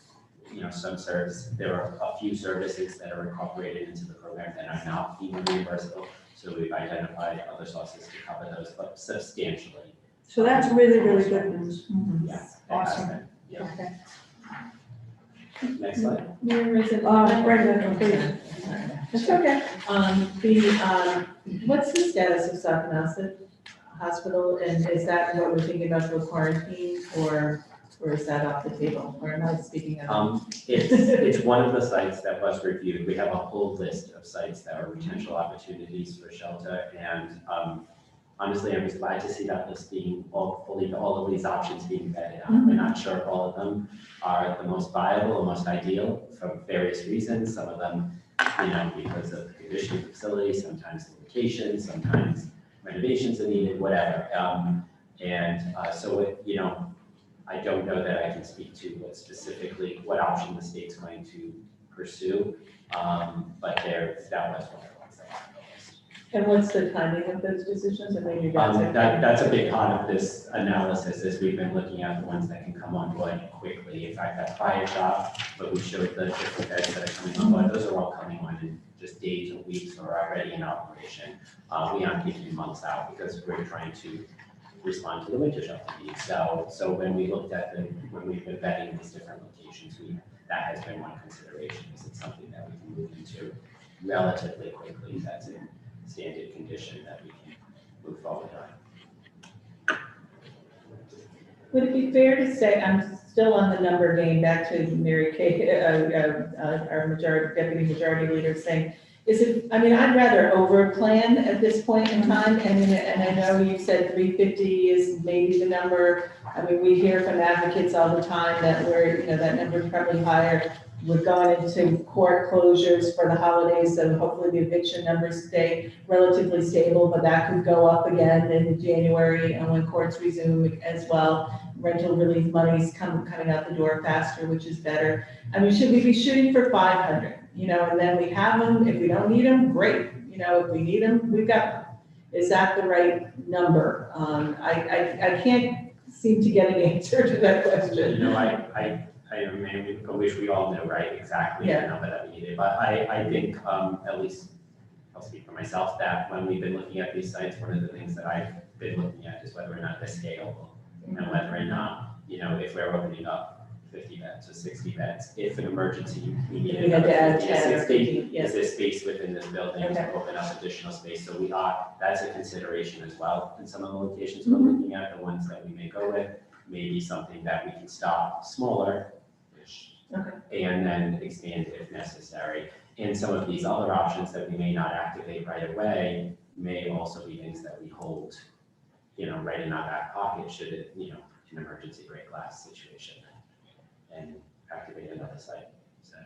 You know, there are a few services that are incorporated into the program that are now FEMA reimbursable. So we've identified other sources to cover those, but substantially. So that's really, really good news. Yes. Awesome. Yeah. Okay. Next slide. Brenda, please. It's okay. What's the status of South Nauset Hospital, and is that what we're thinking about for quarantine, or is that off the table, or am I speaking of? It's one of the sites that was reviewed. We have a whole list of sites that are potential opportunities for shelter, and honestly, I was glad to see that list being all of these options being vetted out. We're not sure if all of them are the most viable or most ideal for various reasons. Some of them, you know, because of the condition of the facility, sometimes the location, sometimes renovations are needed, whatever. So, you know, I don't know that I can speak to what option the state's going to pursue, but that was one of the ones that was on the list. And what's the timing of those decisions? I mean, you guys are. That's a big part of this analysis, is we've been looking at the ones that can come on board quickly. In fact, that fire shop, but we showed the different beds that are coming on board, those are all coming on in just days or weeks or already in operation. We aren't keeping months out because we're trying to respond to the winter shelter needs. So when we've been vetting these different locations, that has been one consideration. Is it something that we can move into relatively quickly? That's in standard condition that we can move forward on. Would it be fair to say, I'm still on the number game, back to Mary Kay, our deputy majority leader, saying, Is it, I mean, I'd rather over-plan at this point in time, and I know you said 350 is maybe the number. I mean, we hear from advocates all the time that that number's probably higher. We're going into court closures for the holidays, so hopefully the eviction numbers stay relatively stable, but that could go up again in January and when courts resume as well. Rental relief money's coming out the door faster, which is better. I mean, should we be shooting for 500? And then we have them. If we don't need them, great. If we need them, we've got them. Is that the right number? I can't seem to get an answer to that question. I wish we all know, right, exactly the number that we needed. But I think, at least I'll speak for myself, that when we've been looking at these sites, one of the things that I've been looking at is whether or not they're scalable. And whether or not, if we're opening up 50 beds or 60 beds, if an emergency, we need We had to add 50 or 10 or 60, 15, yes. is there space within this building to open up additional space? So that's a consideration as well. In some of the locations we're looking at, the ones that we may go with, maybe something that we can start smaller, and then expand if necessary. And some of these other options that we may not activate right away may also be things that we hold, right in our back pocket should it, an emergency break glass situation, and activate another site. So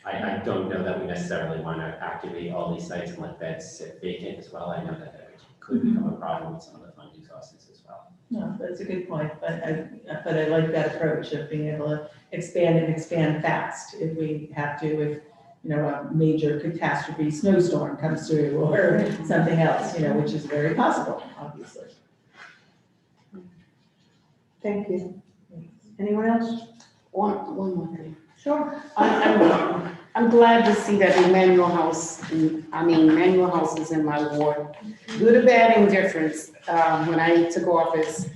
I don't know that we necessarily want to activate all these sites and let beds sit vacant as well. I know that could become a problem with some of the funding sources as well. No, that's a good point, but I like that approach of being able to expand fast if we have to, if a major catastrophe snowstorm comes through or something else, which is very possible, obviously. Thank you. Anyone else? One more thing. Sure. I'm glad to see that Emmanuel House, Emmanuel House is in my ward. Good or bad indifference, when I took office,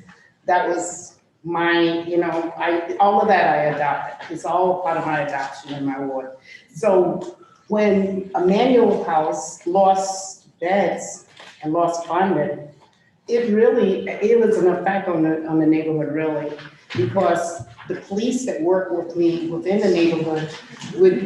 that was my, all of that I adopted. It's all part of my adoption in my ward. So when Emmanuel House lost beds and lost funding, it was an effect on the neighborhood, really, because the police that work with me within the neighborhood, with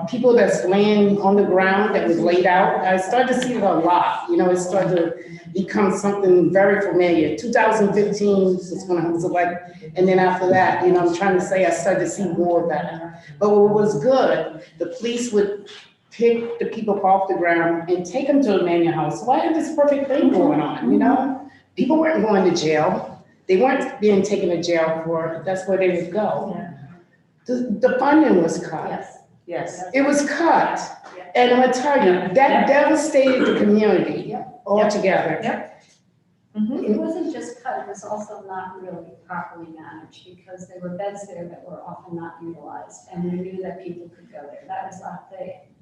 people that's laying on the ground that was laid out, I started to see it a lot. It started to become something very familiar. 2015 is when I was elected, and then after that, I'm trying to say I started to see more of that. But what was good, the police would pick the people off the ground and take them to Emmanuel House. So I had this perfect thing going on, People weren't going to jail. They weren't being taken to jail for, that's where they would go. Yeah. The funding was cut. Yes. It was cut. And I'm gonna tell you, that devastated the community altogether. It wasn't just cut, it was also not really properly managed because there were beds there that were often not utilized and we knew that people could go there. That was not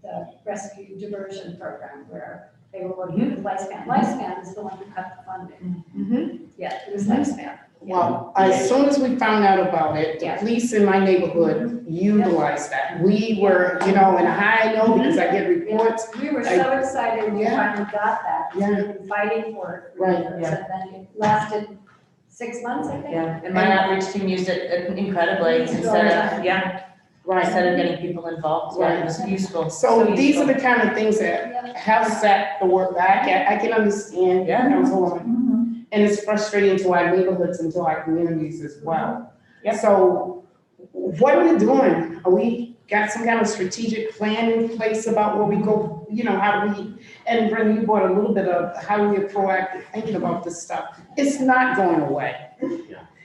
the rescue diversion program where they were working with Lifespan. Lifespan is the one who cut the funding. Yeah, it was Lifespan. Well, as soon as we found out about it, the police in my neighborhood utilized that. We were, and I know because I get reports. We were so excited when we finally got that. Yeah. We've been fighting for it for Right. years, and then it lasted 6 months, I think. Yeah, and my outreach team used it incredibly instead of getting people involved. Yeah, it was useful. So these are the kind of things that have set the work back. I can understand. And it's frustrating to our neighborhoods and to our communities as well. So what are we doing? Are we got some kind of strategic plan in place about where we go, how do we, and Brenda, you brought a little bit of how we are proactive thinking about this stuff. It's not going away.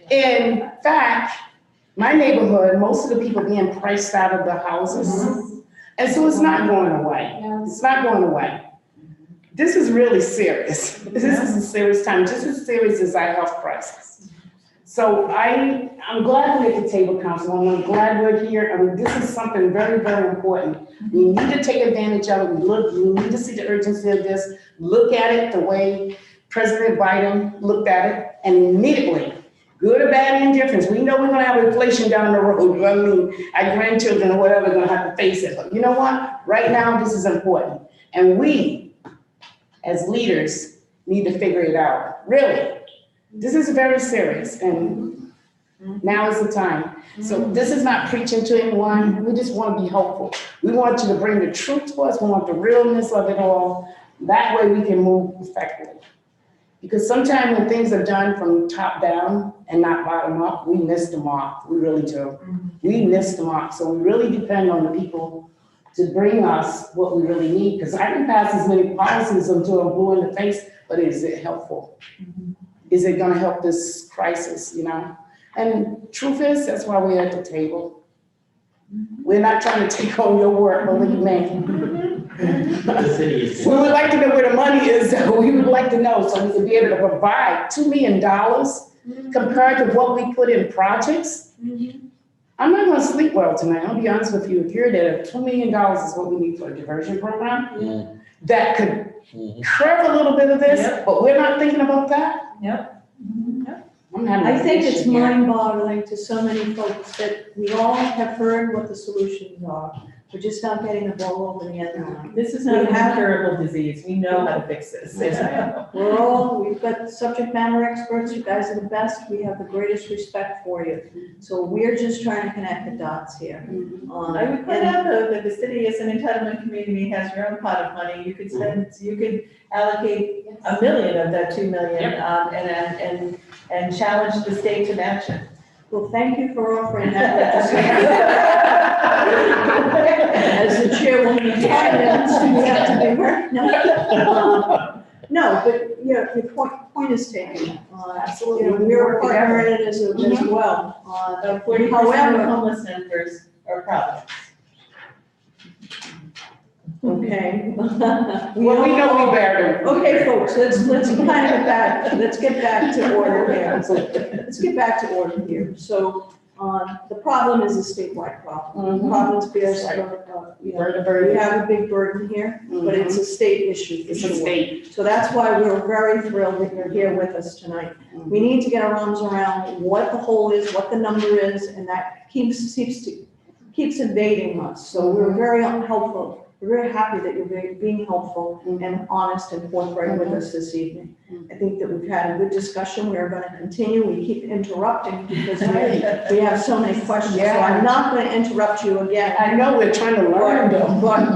In fact, my neighborhood, most of the people being priced out of the houses. And so it's not going away. It's not going away. This is really serious. This is a serious time, just as serious as our health crisis. So I'm glad we're at the table, Council. I'm glad we're here. This is something very, very important. We need to take advantage of it. We need to see the urgency of this. Look at it the way President Biden looked at it, and immediately, good or bad indifference. We know we're gonna have inflation down the road. Our grandchildren or whatever are gonna have to face it. But you know what? Right now, this is important. And we, as leaders, need to figure it out. Really, this is very serious. And Now is the time. So this is not preaching to anyone. We just want to be helpful. We want you to bring the truth to us. We want the realness of it all. That way we can move effectively. Because sometimes when things are done from top down and not bottom up, we miss the mark. We really do. We miss the mark. So we really depend on the people to bring us what we really need. Because I can pass as many policies until I'm blue in the face, but is it helpful? Is it gonna help this crisis, you know? And truth is, that's why we're at the table. We're not trying to take on your work, believe me. The city is. We would like to know where the money is, so we would like to know, so we can be able to provide $2 million compared to what we put in projects. I'm not gonna sleep well tonight, I'll be honest with you. If you're there, $2 million is what we need for a diversion program. That could curb a little bit of this, but we're not thinking about that. I'm having I think a it's issue here. mind-boggling to so many folks that we all have heard what the solutions are. We're just not getting the ball over the end line. This is not an incurable disease. We know how to fix this. We've got subject matter experts. You guys are the best. We have the greatest respect for you. So we're just trying to connect the dots here. I would point out though that the city as an entitlement community has your own pot of money. You could spend, you could allocate $1 million of that $2 million, and challenge the state to match it. Well, thank you for offering that legislation. As the chairwoman of finance, we have to be very, no, but, yeah, your point is taken. Absolutely. You know, we're a partner in it as well. 40% However- of homeless members are Providence. Okay. Well, we know we bear them. Okay, folks, let's kind of let's get back to order here. Let's get back to order here. So, the problem is a statewide problem. Providence bears, you know, we have a big burden here, but it's a state issue. It's a state. So that's why we're very thrilled that you're here with us tonight. We need to get our arms around what the whole is, what the number is, and that keeps evading us. So we're very helpful. We're very happy that you're being helpful and honest and forthright with us this evening. I think that we've had a good discussion. We are going to continue. We keep interrupting because we have so many questions. So I'm not going to interrupt you again. I know we're trying to learn though. But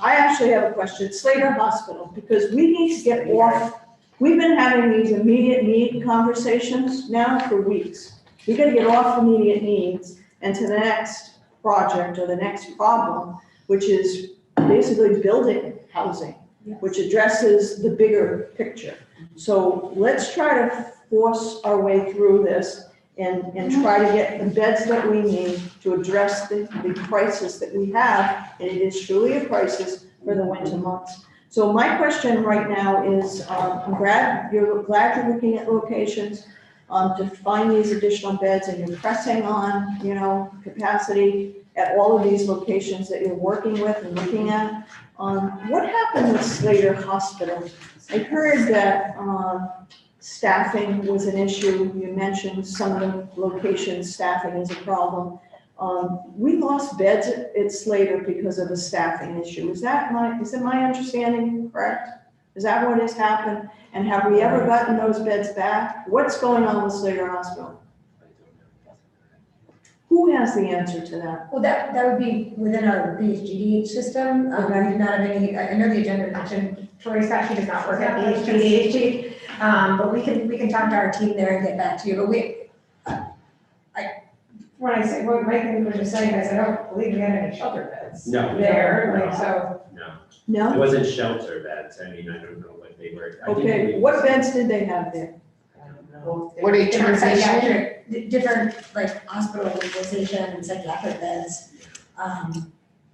I actually have a question. Slater Hospital, because we need to get off. We've been having these immediate need conversations now for weeks. We got to get off immediate needs and to the next project or the next problem, which is basically building housing, which addresses the bigger picture. So let's try to force our way through this and try to get the beds that we need to address the crisis that we have, and it is truly a crisis for the winter months. So my question right now is, I'm glad you're looking at locations to find these additional beds, and you're pressing on, you know, capacity at all of these locations that you're working with and looking at. What happened with Slater Hospital? I heard that staffing was an issue. You mentioned some of the locations, staffing is a problem. We lost beds at Slater because of a staffing issue. Is it my understanding correct? Is that what has happened? And have we ever gotten those beds back? What's going on with Slater Hospital? Who has the answer to that? Well, that would be within our BHGDH system. I do not have any, I know the agenda mentioned, Tori Scott, she does not work at BHGDH. But we can talk to our team there and get back to you. But when I say, what Mike was just saying, I don't believe we had any shelter beds. No. There, like, so. No. It wasn't shelter beds. I mean, I don't know what they were. Okay, what beds did they have there? I don't know. What are you Different trying to say? psychiatric, different like hospitalization and psychiatric beds.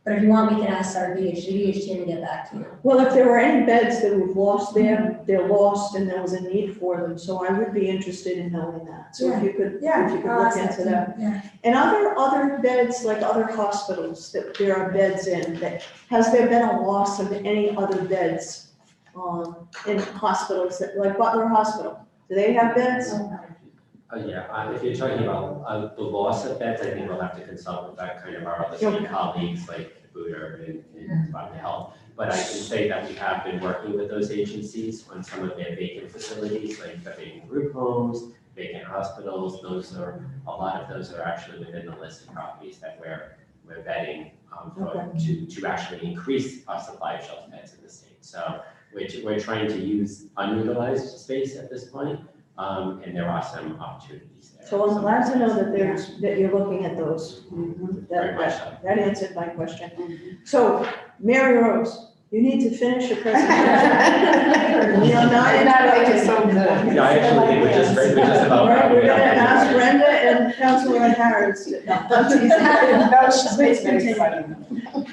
But if you want, we can ask our BHGDH team to get back to you. Well, if there were any beds that we've lost there, they're lost and there was a need for them. So I would be interested in knowing that. So if you could look into that. Yeah. And other beds, like other hospitals that there are beds in, has there been a loss of any other beds in hospitals that, like Butler Hospital? Do they have beds? If you're talking about the loss of beds, I think we'll have to consult with that kind of our other city colleagues like Booter and Department of Health. But I can say that we have been working with those agencies on some of their vacant facilities, like the vacant group homes, vacant hospitals, a lot of those are actually within the list of properties that we're vetting to actually increase our supply of shelter beds in the state. So we're trying to use unutilized space at this point, and there are some opportunities there. So I'm glad to know that you're looking at those. Very much so. That answered my question. So, Mary Rose, you need to finish your presentation. You're not interrupted. so good. Yeah, I actually think we're just about. All right, we're gonna ask Brenda and Councilor Harris. No, she's Please very continue. exciting.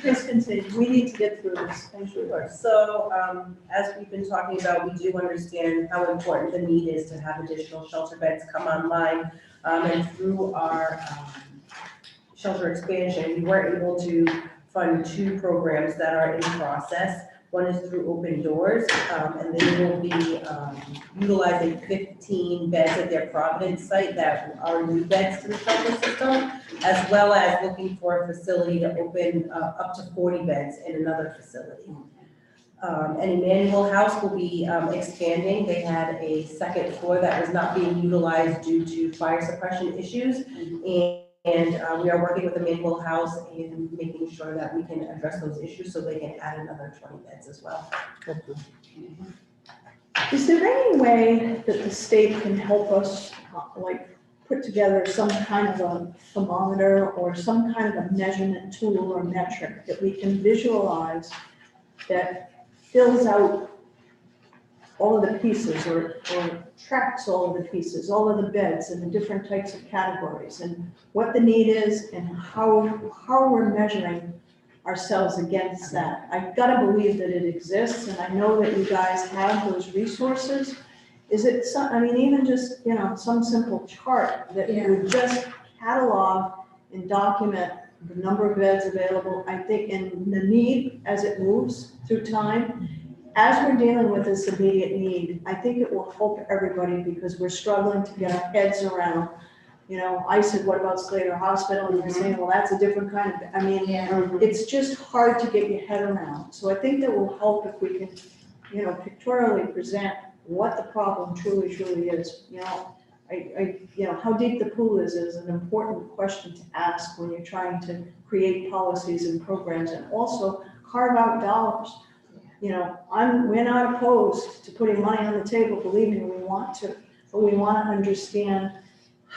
Please continue. We need to get through this. Thank you. So, as we've been talking about, we do understand how important the need is to have additional shelter beds come online. And through our shelter expansion, we were able to fund 2 programs that are in process. One is through Open Doors, and they will be utilizing 15 beds at their Providence site that are new beds to the shelter system, as well as looking for a facility to open up to 40 beds in another facility. And Emmanuel House will be expanding. They had a second floor that was not being utilized due to fire suppression issues. And we are working with Emmanuel House in making sure that we can address those issues so they can add another 20 beds as well. Is there any way that the state can help us, like, put together some kind of a thermometer or some kind of a measurement tool or metric that we can visualize that fills out all of the pieces or tracks all of the pieces, all of the beds and the different types of categories and what the need is and how we're measuring ourselves against that? I've got to believe that it exists, and I know that you guys have those resources. Is it some, I mean, even just, some simple chart that would just catalog and document the number of beds available, I think, and the need as it moves through time. As we're dealing with this immediate need, I think it will help everybody because we're struggling to get our heads around. I said, what about Slater Hospital? And you're saying, well, that's a different kind of, it's just hard to get your head around. So I think that will help if we can, pictorially present what the problem truly is. How deep the pool is an important question to ask when you're trying to create policies and programs and also carve out dollars. We're not opposed to putting money on the table, believe me, we want to, but we want to understand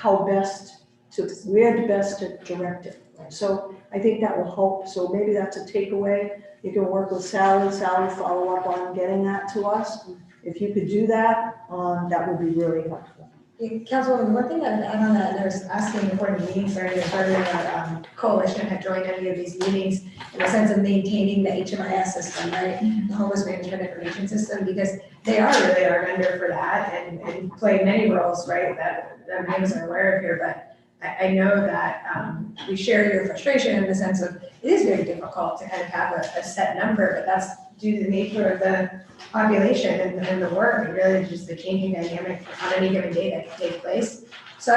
where best to direct it. So I think that will help. So maybe that's a takeaway. You can work with Sally, follow up on getting that to us. If you could do that, that would be really helpful. Councilwoman, one thing I would add on that, and I was asking before the meeting started, if our coalition had joined any of these meetings in the sense of maintaining the HMIS system, right? The Homeless Management Information System, because they are really our vendor for that and play many roles, right, that names are aware of here. But I know that we share your frustration in the sense of it is very difficult to kind of have a set number, but that's due to the nature of the population and the work, and really just the changing dynamic on any given day that can take place. So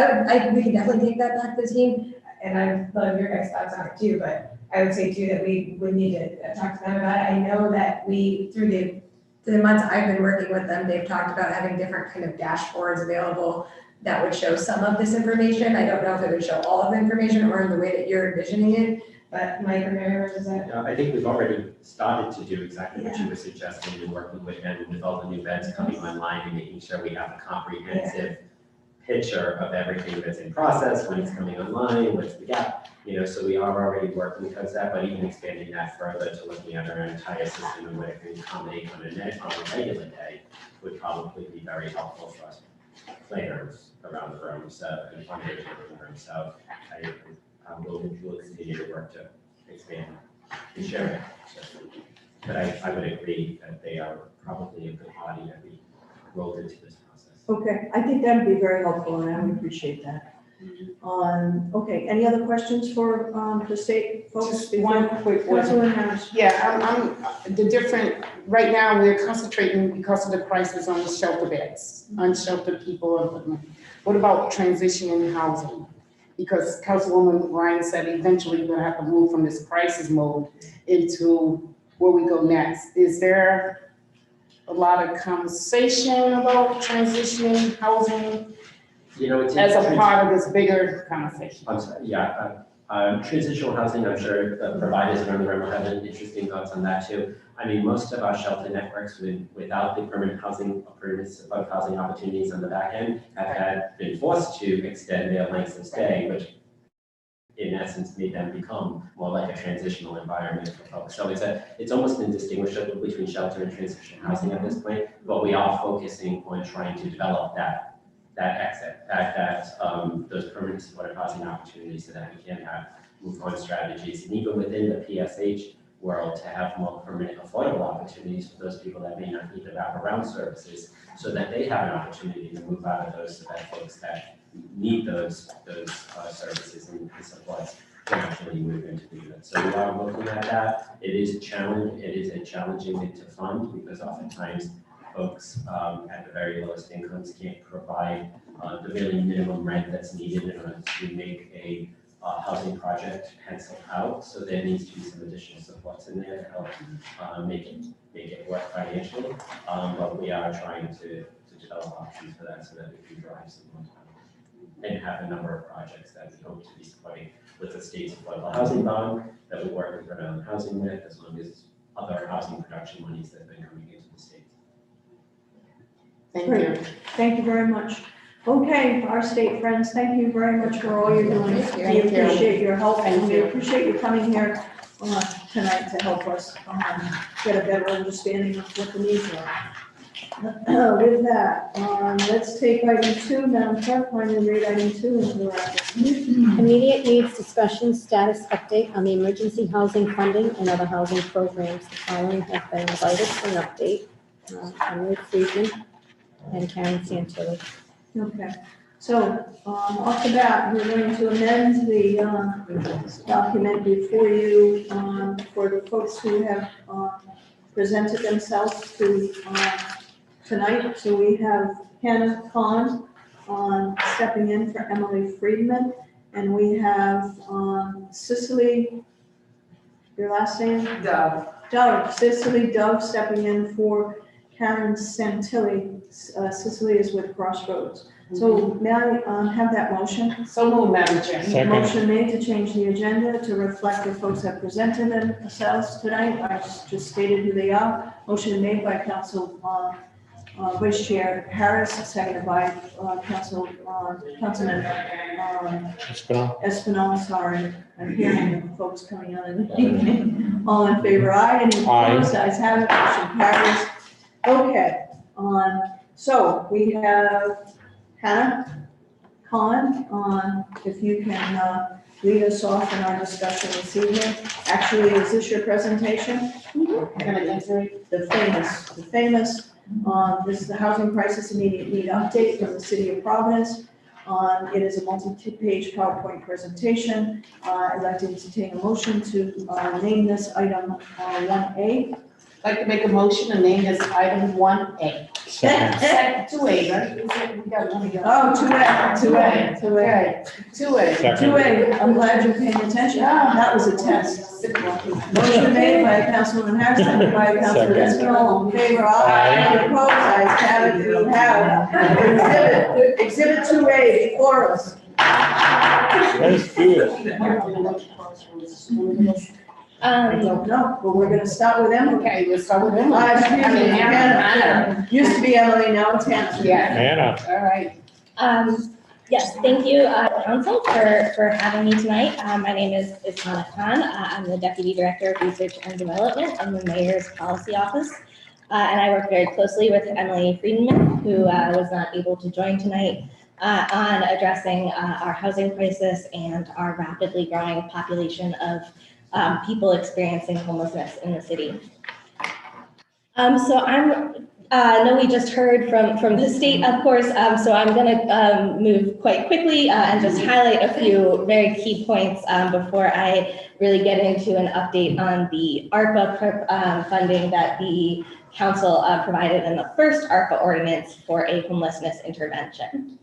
we can definitely take that back to the team, and I love your guys' thoughts on it too, but I would say too that we would need to talk to them about it. I know that through the months I've been working with them, they've talked about having different kind of dashboards available that would show some of this information. I don't know if it would show all of the information or in the way that you're envisioning it, but Mike or Mary, is that? I think we've already started to do exactly what you were suggesting and working with them with all the new beds coming online and making sure we have a comprehensive picture of everything that's in process, when it's coming online, what's the gap, so we are already working towards that, but even expanding that further to looking at our entire system and what it can accommodate on a regular day would probably be very helpful for us planners around the room, and fundraisers around the room. So we'll continue to work to expand and share it. So, but I would agree that they are probably a good body that we rolled into this process. Okay, I think that would be very helpful, and I would appreciate that. Okay, any other questions for the state folks? Just one quick one. Councilor Harris. Yeah, right now, we're concentrating because of the prices on shelter beds, unsheltered people. What about transitioning housing? Because Councilwoman Ryan said eventually we're gonna have to move from this crisis mode into where we go next. Is there a lot of conversation about transitioning housing You know, it's. as a part of this bigger conversation? I'm sorry, yeah, transitional housing, I'm sure the providers around the room will have interesting thoughts on that too. I mean, most of our shelter networks without the permanent housing, supportive housing opportunities on the back end have been forced to extend their lengths of stay, which in essence made them become more like a transitional environment for folks. So it's almost indistinguishable between shelter and transitional housing at this point, but we are focusing on trying to develop those permanent supportive housing opportunities so that we can have move-on strategies, and even within the PSH world, to have more permanent affordable opportunities for those people that may not need the wraparound services, so that they have an opportunity to move out of those, so that folks that need those services and supports can actually move into the unit. So we are looking at that. It is a challenge. It is a challenging thing to fund, because oftentimes folks at the very lowest incomes can't provide the really minimum rent that's needed in order to make a housing project pencil out. So there needs to be some additional supports in there to help make it work financially. But we are trying to develop options for that, so that we can drive some more time and have a number of projects that we hope to be supporting with the state's affordable housing bond that we work with Rhode Island Housing with, as well as other housing production monies that have been coming into the state. Thank Great. you. Thank you very much. Okay, our state friends, thank you very much for all you're doing. We Thank you. appreciate your help, and Thank we you. appreciate you coming here tonight to help us get a better understanding of what the needs are. With that, let's take item 2, Madam Clerk, why don't you read item 2 into the record? Immediate needs discussion, status update on the emergency housing funding and other housing programs. The following have been invited for an update. Emily Friedman and Karen Santilli. Okay, so off the bat, we're going to amend the document before you for the folks who have presented themselves to tonight. So we have Hannah Kahn stepping in for Emily Friedman, and we have Cicely, your last name? Doug, Cicely Doug stepping in for Karen Santilli. Cicely is with Crossroads. So may I have that motion? So moved, Madam Chair. Second. Motion made to change the agenda to reflect the folks that presented themselves tonight. I just stated who they are. Motion made by Council Vice Chair Harris, seconded by Councilman Espinal. Sorry, I'm hearing folks coming on in the evening. All in favor, aye. Any opposed? Ayes have it. Motion carries. Okay. So we have Hannah Kahn, if you can lead us off in our discussion this evening. Actually, is this your presentation? Can I answer it? The famous, this is the housing crisis immediate need update from the city of Providence. It is a multi-page PowerPoint presentation. I'd like to entertain a motion to name this item 1A. I'd like to make a motion to name this item 1A. Second. 2A, right? We got one again. Oh, 2A. Okay, 2A. Second. 2A, I'm glad you're paying attention. That was a test. Motion made by Councilman Harrison, seconded by Councilman Espinal. All in favor, aye. Any opposed? Ayes have it. We have exhibit 2A before us. Let's do it. I don't know, but we're gonna start with Emily. Okay, let's start with Emily. Excuse me, Hannah. Hannah. Used to be Emily, now it's Hannah. Yeah, Hannah. all right. Yes, thank you, Council, for having me tonight. My name is Hannah Khan. I'm the Deputy Director of Research and Development in the Mayor's Policy Office. And I work very closely with Emily Friedman, who was not able to join tonight, on addressing our housing crisis and our rapidly growing population of people experiencing homelessness in the city. So I know we just heard from the state, of course, so I'm gonna move quite quickly and just highlight a few very key points before I really get into an update on the ARPA funding that the council provided in the first ARPA ordinance for a homelessness intervention.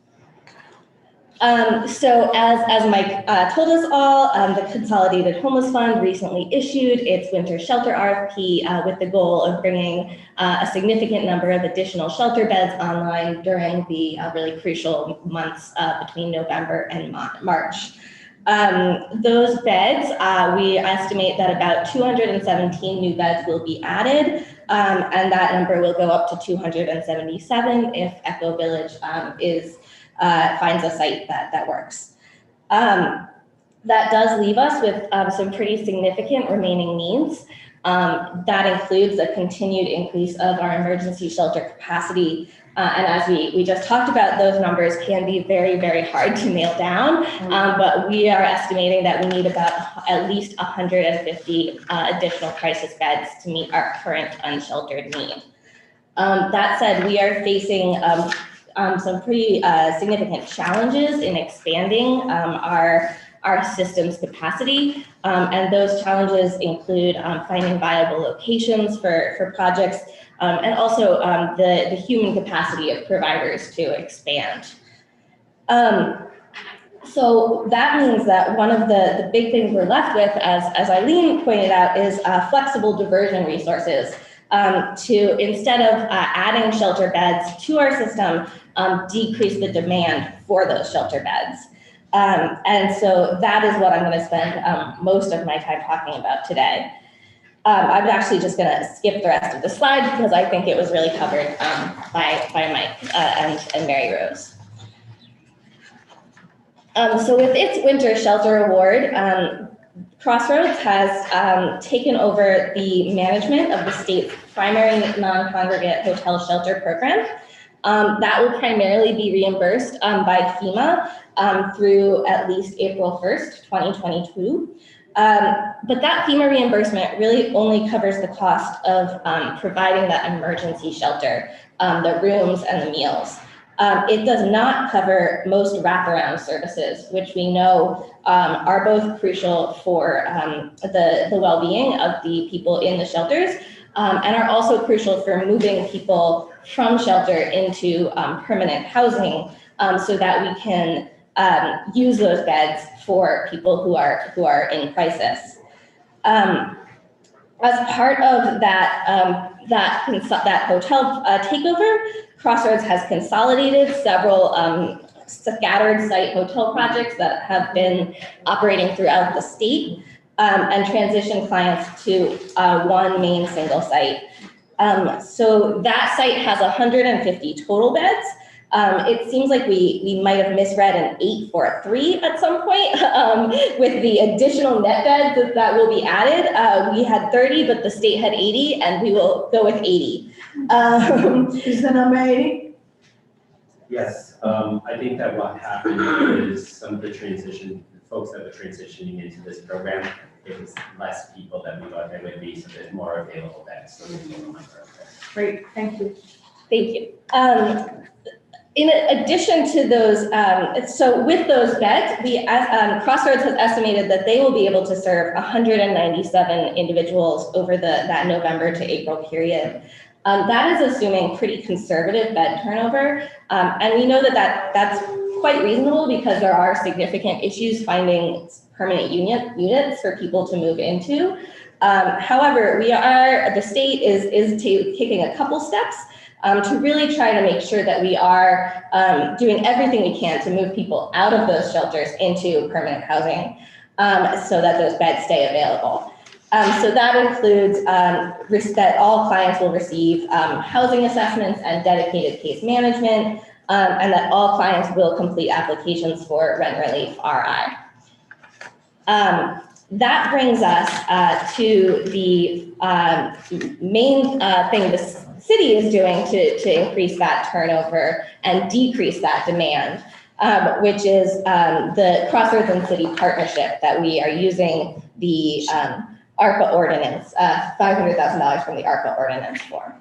So as Mike told us all, the Consolidated Homeless Fund recently issued its winter shelter RFP with the goal of bringing a significant number of additional shelter beds online during the really crucial months between November and March. Those beds, we estimate that about 217 new beds will be added, and that number will go up to 277 if Echo Village finds a site that works. That does leave us with some pretty significant remaining needs. That includes a continued increase of our emergency shelter capacity. And as we just talked about, those numbers can be very, very hard to nail down. But we are estimating that we need about at least 150 additional crisis beds to meet our current unsheltered need. That said, we are facing some pretty significant challenges in expanding our system's capacity. And those challenges include finding viable locations for projects and also the human capacity of providers to expand. So that means that one of the big things we're left with, as Eileen pointed out, is flexible diversion resources to, instead of adding shelter beds to our system, decrease the demand for those shelter beds. And so that is what I'm going to spend most of my time talking about today. I'm actually just going to skip the rest of the slides because I think it was really covered by Mike and Mary Rose. So with its Winter Shelter Award, Crossroads has taken over the management of the state's primary non-congregate hotel shelter program. That will primarily be reimbursed by FEMA through at least April 1st, 2022. But that FEMA reimbursement really only covers the cost of providing that emergency shelter, the rooms and the meals. It does not cover most wraparound services, which we know are both crucial for the well-being of the people in the shelters and are also crucial for moving people from shelter into permanent housing so that we can use those beds for people who are in crisis. As part of that hotel takeover, Crossroads has consolidated several scattered site hotel projects that have been operating throughout the state and transitioned clients to one main single site. So that site has 150 total beds. It seems like we might have misread an 8 for a 3 at some point with the additional net beds that will be added. We had 30, but the state had 80, and we will go with 80. Is the number 80? Yes, I think that what happened is some of the folks that were transitioning into this program, it was less people than we thought there would be, so there's more available beds. So there's more number of beds. Great, thank you. Thank you. In addition to those, so with those beds, Crossroads has estimated that they will be able to serve 197 individuals over that November to April period. That is assuming pretty conservative bed turnover, and we know that's quite reasonable because there are significant issues finding permanent units for people to move into. However, the state is taking a couple steps to really try to make sure that we are doing everything we can to move people out of those shelters into permanent housing so that those beds stay available. So that includes that all clients will receive housing assessments and dedicated case management, and that all clients will complete applications for rent relief RI. That brings us to the main thing the city is doing to increase that turnover and decrease that demand, which is the Crossroads and City partnership that we are using the ARPA ordinance, $500,000 from the ARPA ordinance for.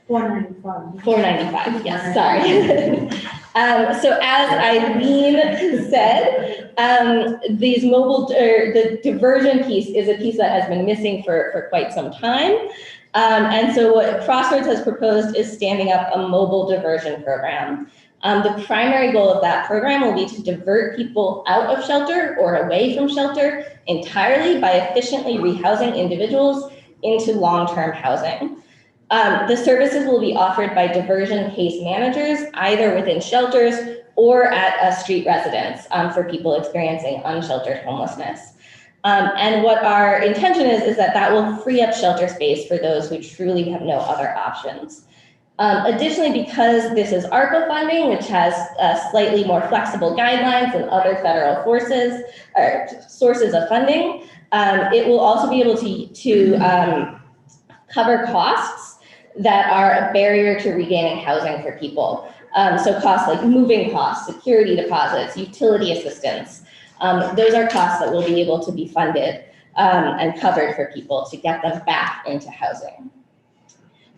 495. 495, yes, sorry. So as Eileen said, the diversion piece is a piece that has been missing for quite some time. And so what Crossroads has proposed is standing up a mobile diversion program. The primary goal of that program will be to divert people out of shelter or away from shelter entirely by efficiently rehousing individuals into long-term housing. The services will be offered by diversion case managers, either within shelters or at a street residence for people experiencing unsheltered homelessness. And what our intention is that will free up shelter space for those who truly have no other options. Additionally, because this is ARPA funding, which has slightly more flexible guidelines than other federal sources of funding, it will also be able to cover costs that are a barrier to regaining housing for people. So costs like moving costs, security deposits, utility assistance. Those are costs that will be able to be funded and covered for people to get them back into housing.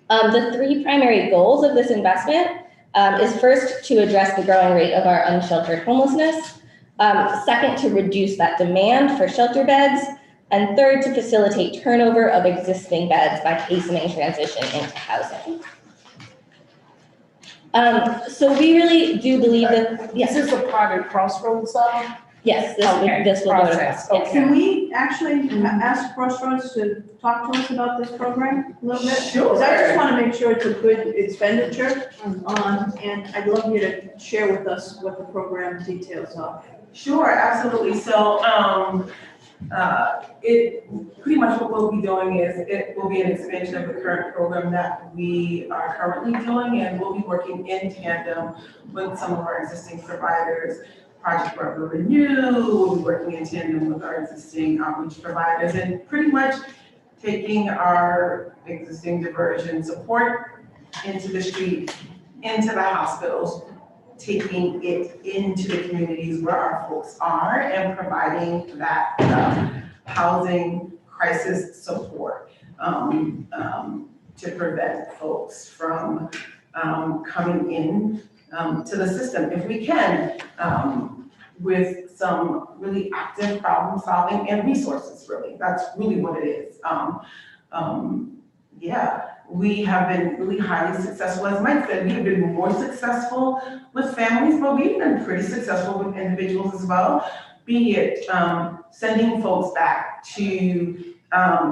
The three primary goals of this investment is first to address the growing rate of our unsheltered homelessness, second to reduce that demand for shelter beds, and third to facilitate turnover of existing beds by hastening transition into housing. So we really do believe that, yes. Is this a part of Crossroads though? Yes, this will go to Process, yes. Can we actually ask Crossroads to talk to us about this program a little bit? Sure. Because I just want to make sure it's a good expenditure, and I'd love you to share with us what the program details are. Sure, absolutely. So, it pretty much what we'll be doing is it will be an expansion of the current program that we are currently doing, and we'll be working in tandem with some of our existing providers. Project Forever Renew, we'll be working in tandem with our existing outreach providers, and pretty much taking our existing diversion support into the street, into the hospitals, taking it into the communities where our folks are and providing that housing crisis support to prevent folks from coming in to the system if we can, with some really active problem solving and resources, really. That's really what it is. Yeah, we have been really highly successful. As Mike said, we have been more successful with families, but we've been pretty successful with individuals as well, be it sending folks back to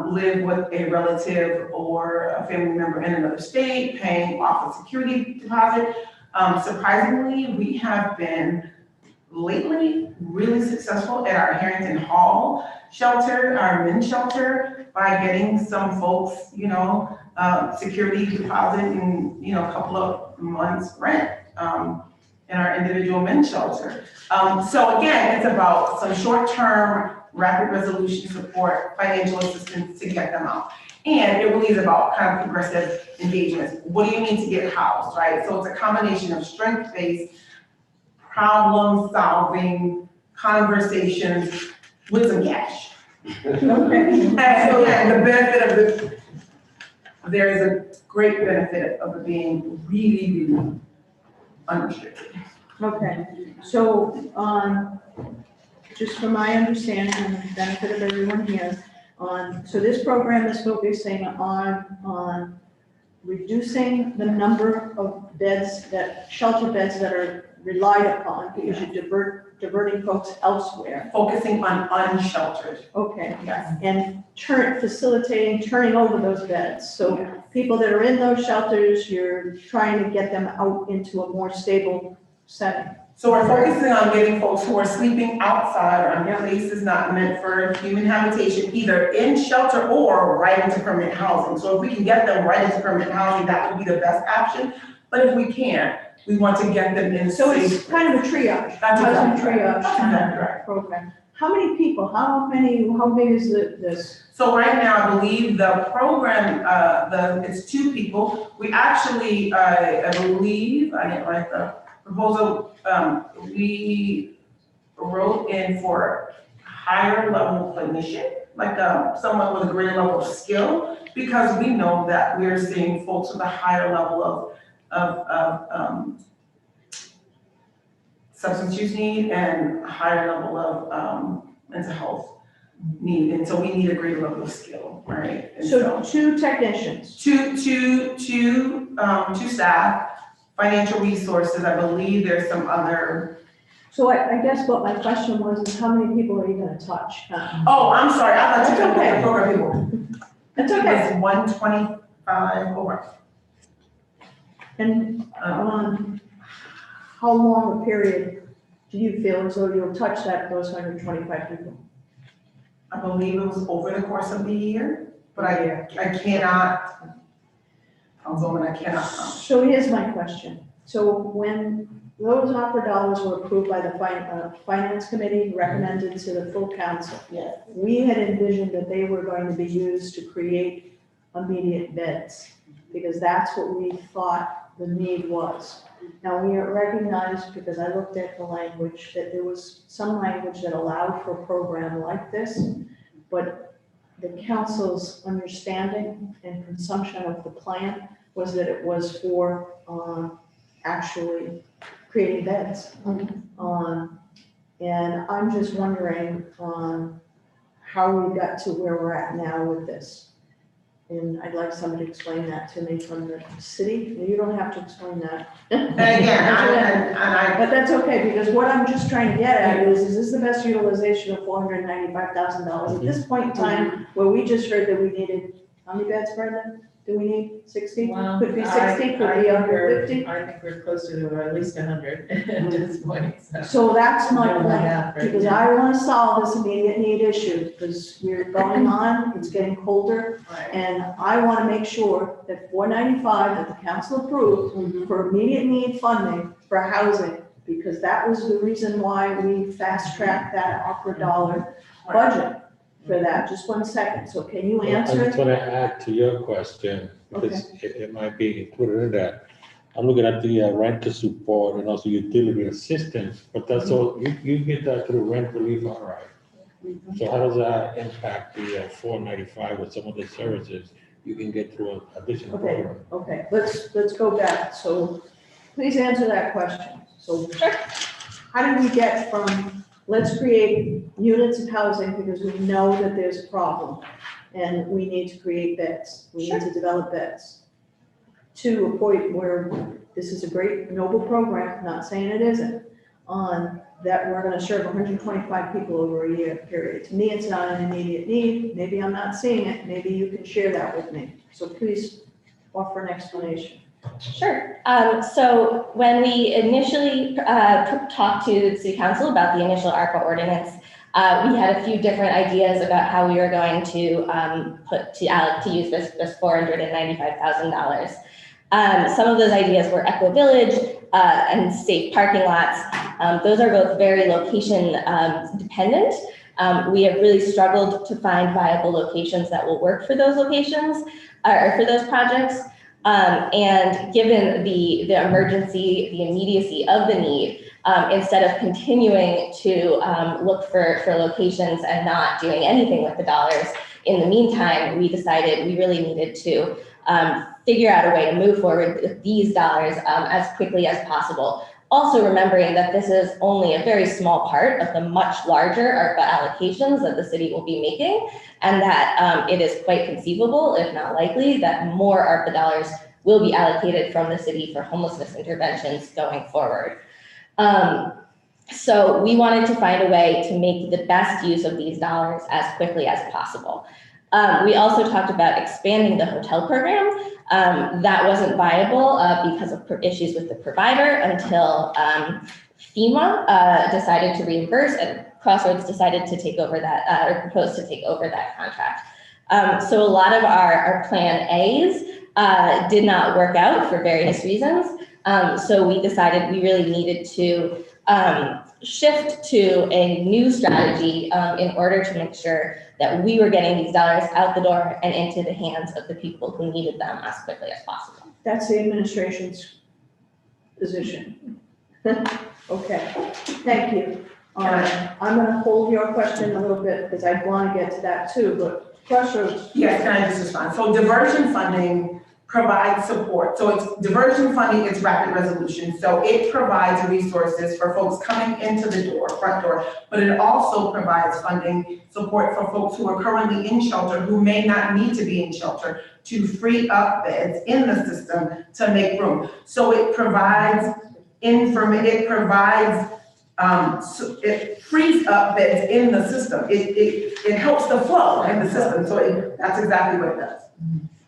live with a relative or a family member in another state, paying off a security deposit. Surprisingly, we have been lately really successful at our Harrington Hall shelter, our men's shelter, by getting some folks, security deposit and, a couple of months rent in our individual men's shelter. So again, it's about some short-term rapid resolution support, financial assistance to get them out. And it really is about kind of progressive engagement. What do you need to get housed, right? So it's a combination of strength-based, problem-solving conversations with some cash. Okay. And the benefit of there is a great benefit of it being really, really unrestricted. Okay, so, just from my understanding and the benefit of everyone here, so this program is focusing on reducing the number of beds shelter beds that are relied upon, because you're diverting folks elsewhere. Focusing on unsheltered. Okay, Yes. and facilitating turning over those beds. So people that are in those shelters, you're trying to get them out into a more stable setting. So we're focusing on getting folks who are sleeping outside or in places not meant for human habitation, either in shelter or right into permanent housing. So if we can get them right into permanent housing, that would be the best option. But if we can't, we want to get them in. So it's kind of a triage. That's exactly right. Triage That's exactly right. program. How many people? How big is this? So right now, I believe the program, it's 2 people. We actually, I believe, I didn't write the proposal, we wrote in for higher level clinician, like someone with a greater level of skill, because we know that we're seeing folks with a higher level of substance use need and a higher level of mental health need, and so we need a greater level of skill, right? And So 2 technicians. two staff, financial resources, I believe there's some other, So I guess what my question was is how many people are you gonna touch? oh, I'm sorry, I thought you That's were okay. the program people. That's okay. It's 125 over. And, how long a period do you feel as though you'll touch those 125 people? I believe it was over the course of the year, but I cannot, Councilwoman, I cannot. So here's my question. So when those opera dollars were approved by the finance committee, recommended to the full council, Yeah. we had envisioned that they were going to be used to create immediate beds, because that's what we thought the need was. Now, we recognized, because I looked at the language, that there was some language that allowed for a program like this, but the council's understanding and consumption of the plan was that it was for actually creating beds. And I'm just wondering how we got to where we're at now with this. And I'd like somebody to explain that to me from the city. You don't have to explain that. And again, But that's okay, because what I'm just trying to get at is this the best utilization of $495,000 at this point in time, where we just heard that we needed, how many beds, Brenda? Do we need 60? Well, Could be 60, could be under 50. I think we're closer to at least 100 at this point, so. So that's my Doing the point, math right because now. I want to solve this immediate need issue, because we're going on, it's getting colder, and I want to make sure that 495 that the council approved for immediate need funding for housing, because that was the reason why we fast-tracked that opera dollar budget for that. Just 1 second, so can you I answer just it? want to add to your question, because it might be included in that. I'm looking at the renter support and also utility assistance, but that's all, you get that through rent relief, all right. So how does that impact the 495 with some of the services you can get through an additional Okay, program? okay, let's go back. So please answer that question. So how did we get from, let's create units of housing because we know that there's a problem and we need to create beds, we need to develop beds, to a point where this is a great noble program, not saying it isn't, that we're gonna serve 125 people over a year period. To me, it's not an immediate need. Maybe I'm not seeing it. Maybe you can share that with me. So please offer an explanation. Sure. So when we initially talked to the city council about the initial ARPA ordinance, we had a few different ideas about how we were going to use this $495,000. Some of those ideas were Echo Village and safe parking lots. Those are both very location dependent. We have really struggled to find viable locations that will work for those locations or for those projects. And given the emergency, the immediacy of the need, instead of continuing to look for locations and not doing anything with the dollars, in the meantime, we decided we really needed to figure out a way to move forward with these dollars as quickly as possible. Also remembering that this is only a very small part of the much larger ARPA allocations that the city will be making, and that it is quite conceivable, if not likely, that more ARPA dollars will be allocated from the city for homelessness interventions going forward. So we wanted to find a way to make the best use of these dollars as quickly as possible. We also talked about expanding the hotel program. That wasn't viable because of issues with the provider until FEMA decided to reimburse and Crossroads decided to take over that, or proposed to take over that contract. So a lot of our plan A's did not work out for various reasons. So we decided we really needed to shift to a new strategy in order to make sure that we were getting these dollars out the door and into the hands of the people who needed them as quickly as possible. That's the administration's position. Okay, thank you. I'm gonna hold your question a little bit because I want to get to that too, but Crossroads. Yes, can I just respond? So diversion funding, provides support. So it's diversion funding, it's rapid resolution. So it provides resources for folks coming into the door, front door, but it also provides funding support for folks who are currently in shelter who may not need to be in shelter to free up beds in the system to make room. So it provides it frees up beds in the system. It helps the flow in the system. So that's exactly what it does.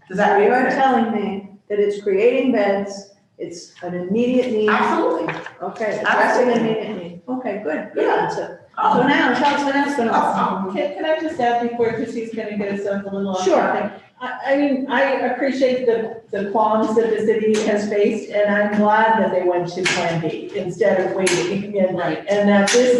Does that make You are sense? telling me that it's creating beds, it's an immediate need? Absolutely. Okay, addressing an immediate need. Okay, good answer. So now, tell us what else going on. Can I just add before Chrissy's gonna get us on a little off Sure. topic? I mean, I appreciate the qualms that the city has faced, and I'm glad that they went to Plan B instead of waiting. And that this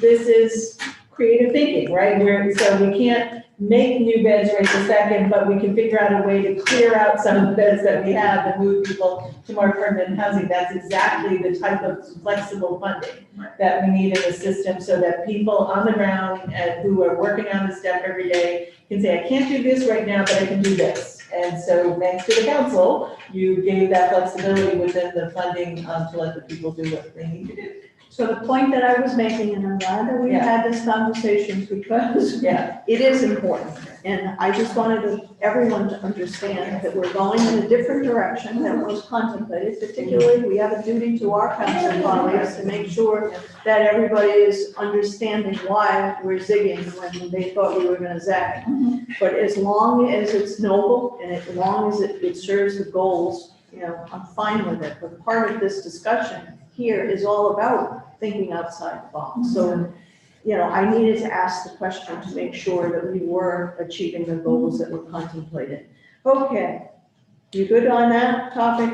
is creative thinking, right? So we can't make new beds right this second, but we can figure out a way to clear out some of the beds that we have and move people to more permanent housing. That's exactly the type of flexible funding that we need in the system, so that people on the ground and who are working on the step every day can say, I can't do this right now, but I can do this. And so thanks to the council, you gave that flexibility within the funding to let the people do what they need to do. So the point that I was making, and I'm glad that we had this conversation because it is important. And I just wanted everyone to understand that we're going in a different direction than was contemplated. Particularly, we have a duty to our council colleagues to make sure that everybody is understanding why we're zigging when they thought we were gonna zag. But as long as it's noble and as long as it serves the goals, you know, I'm fine with it. But part of this discussion here is all about thinking outside the box. So, you know, I needed to ask the question to make sure that we were achieving the goals that were contemplated. Okay, you good on that topic?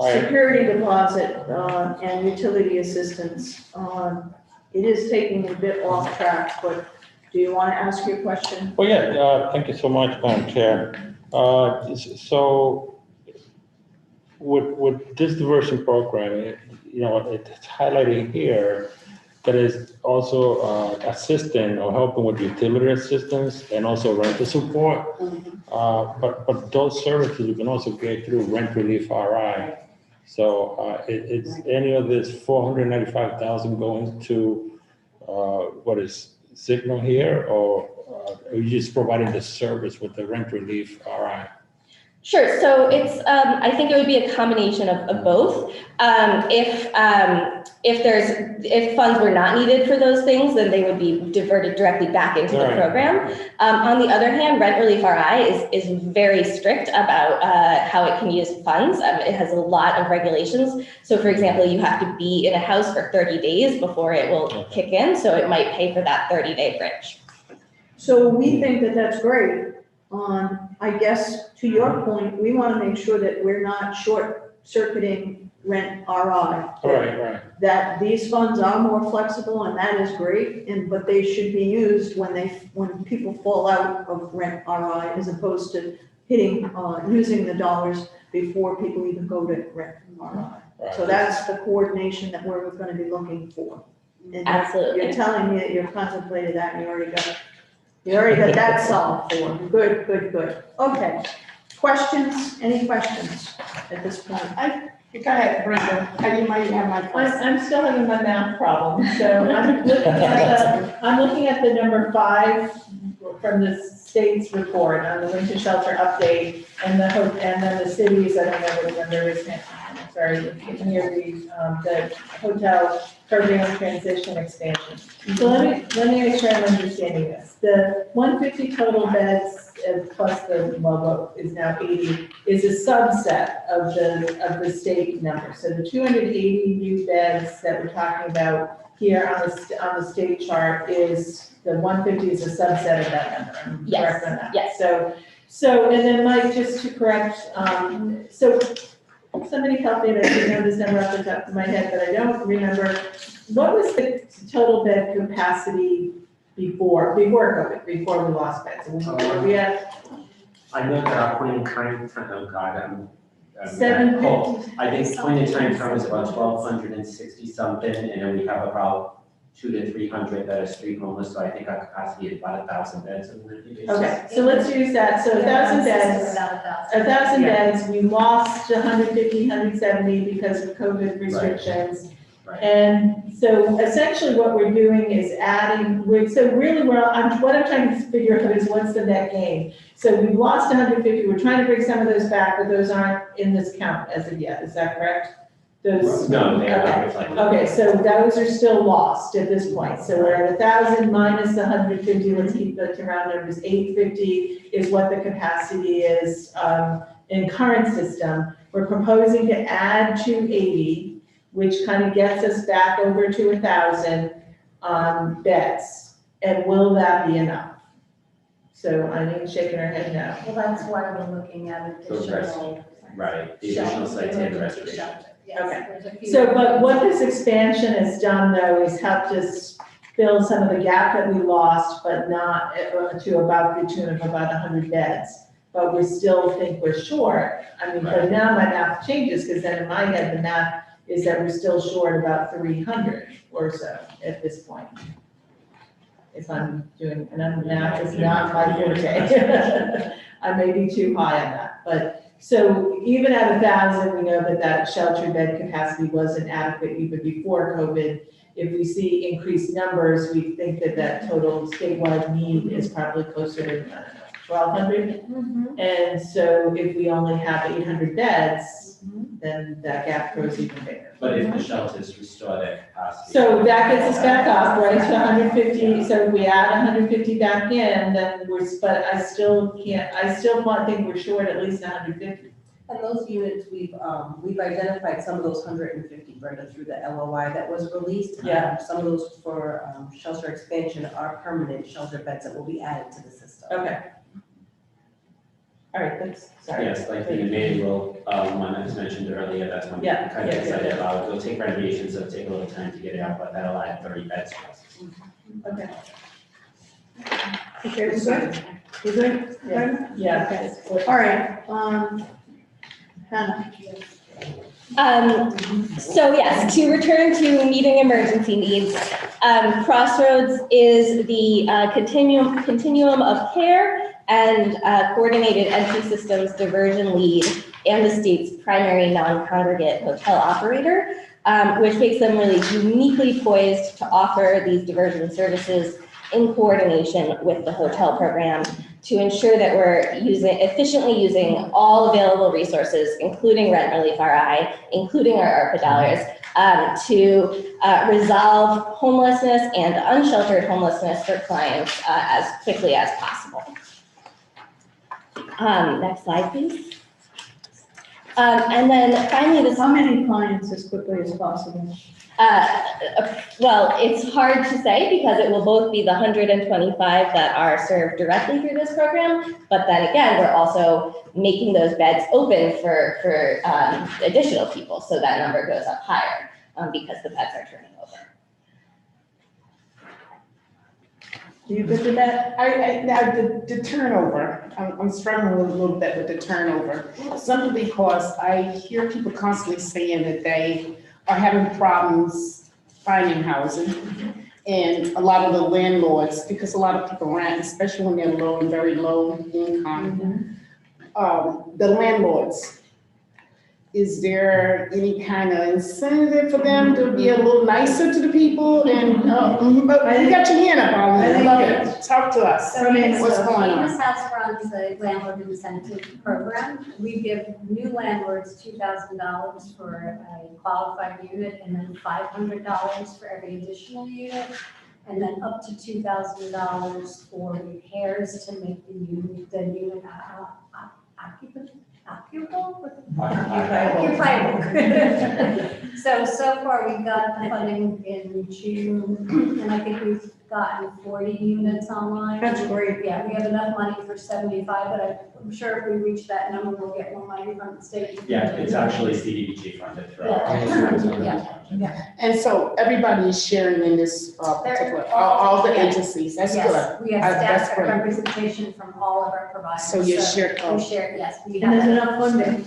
Security deposit and utility assistance. It is taking a bit off track, but do you want to ask your question? Well, yeah, thank you so much, Madam Chair. So with this diversion program, you know, it's highlighting here that is also assisting or helping with utility assistance and also rental support. But those services you can also get through Rent Relief RI. So it's any of this 495,000 going to what is Signal here, or are you just providing the service with the Rent Relief RI? Sure, so it's, I think it would be a combination of both. If funds were not needed for those things, then they would be diverted directly back into the program. On the other hand, Rent Relief RI is very strict about how it can use funds. It has a lot of regulations. So for example, you have to be in a house for 30 days before it will kick in, so it might pay for that 30-day bridge. So we think that that's great. I guess to your point, we want to make sure that we're not short-circuiting Rent RI. Right. That these funds are more flexible, and that is great, but they should be used when people fall out of Rent RI, as opposed to using the dollars before people even go to Rent RI. So that's the coordination that we're going to be looking for. And Absolutely. You're telling me that you've contemplated that and you already got that solved for. Good. Okay. Questions? Any questions at this point? Go ahead, Brenda. You might have my question. I'm still having my math problem, so I'm looking at the number 5 from the state's report on the winter shelter update, and then the cities, I don't know what the number is, I'm sorry, here the hotel program transition expansion. So let me make sure I'm understanding this. The 150 total beds plus the logo is now 80 is a subset of the state number. So the 280 new beds that we're talking about here on the state chart is the 150 is a subset of that number. I'm correct on that. Yes. So and then Mike, just to correct, so somebody help me, that you know this number off the top of my head, but I don't remember. What was the total bed capacity before COVID, before we lost beds? Were we at? I know that our point in time, oh God, 750. I think point in time was about 1,260 something, and then we have about 200 to 300 that are street homeless, so I think our capacity is about 1,000 beds on a monthly basis. Okay, so let's use that, so 1,000 beds, 1,000 beds, we lost 150, 170 because of COVID restrictions. Right. And so essentially what we're doing is adding, so really what I'm trying to figure out is what's the net gain. So we've lost 150, we're trying to bring some of those back, but those aren't in this count as of yet, is that correct? Those. No, they are Okay. not reflected. Okay, so those are still lost at this point. So we're at 1,000 minus the 150, let's keep the round numbers, 850 is what the capacity is in current system. We're proposing to add 280, which kind of gets us back over to 1,000 beds. And will that be enough? So Eileen's shaking her head no. Well, that's why we're looking at So additional. Right, the additional sites and the restoration. Okay. So, but what this expansion has done though is helped us fill some of the gap that we lost, but not to about the tune of about 100 beds. But we still think we're short. I mean, but now my math changes because then in my head, the math is that we're still short about 300 or so at this point. If I'm doing, and math is not my forte. I may be too high on that, but so even at 1,000, we know that shelter bed capacity wasn't adequate even before COVID. If we see increased numbers, we think that total statewide need is probably closer to 1,200. And so if we only have 800 beds, then that gap grows even bigger. But if the shelters restore their capacity. So that gets us back up, right, to 150, so if we add 150 back in, then but I still think we're short at least 150. And those units, we've identified some of those 150, Brenda, through the LOI that was released. Yeah. Some of those for shelter expansion are permanent shelter beds that will be added to the system. Okay. All right, that's, sorry. Yes, like the Emmanuel one that was mentioned earlier, that's one Yeah, I'm kind of yeah, excited yeah. about. It'll take renovations, it'll take a little time to get it out, but that'll add 30 beds for us. Okay. Okay, we good? You good? Yeah. Okay. All right, Hannah. So yes, to return to meeting emergency needs, Crossroads is the continuum of care and coordinated entry systems diversion lead and the state's primary non-congregate hotel operator, which makes them really uniquely poised to offer these diversion services in coordination with the hotel program to ensure that we're efficiently using all available resources, including rent relief RI, including our ARPA dollars, to resolve homelessness and unsheltered homelessness for clients as quickly as possible. Next slide, please. And then finally, How many clients as quickly as possible? Well, it's hard to say because it will both be the 125 that are served directly through this program, but then again, we're also making those beds open for additional people, so that number goes up higher because the beds are turning over. Do you good with that? Now, the turnover, I'm struggling a little bit with the turnover. Simply because I hear people constantly saying that they are having problems finding housing. And a lot of the landlords, because a lot of people rent, especially when they're low and very low income, the landlords, is there any kind of incentive for them to be a little nicer to the people? And you got your hand up, I love it. Talk to us. What's going on? This house runs a landlord incentive program. We give new landlords $2,000 for a qualified unit and then $500 for every additional unit. And then up to $2,000 for repairs to make the unit occupable. So far, we got the funding in June, and I think we've gotten 40 units online. That's great. Yeah, we have enough money for 75, but I'm sure if we reach that number, we'll get more money from the state. Yeah, it's actually CDBG funded for Yeah. And so everybody is sharing in this particular, all the agencies, that's good. Yes, we have That's staff great. representation from all of our providers. So you share, We share, yes. We And there's have enough funding.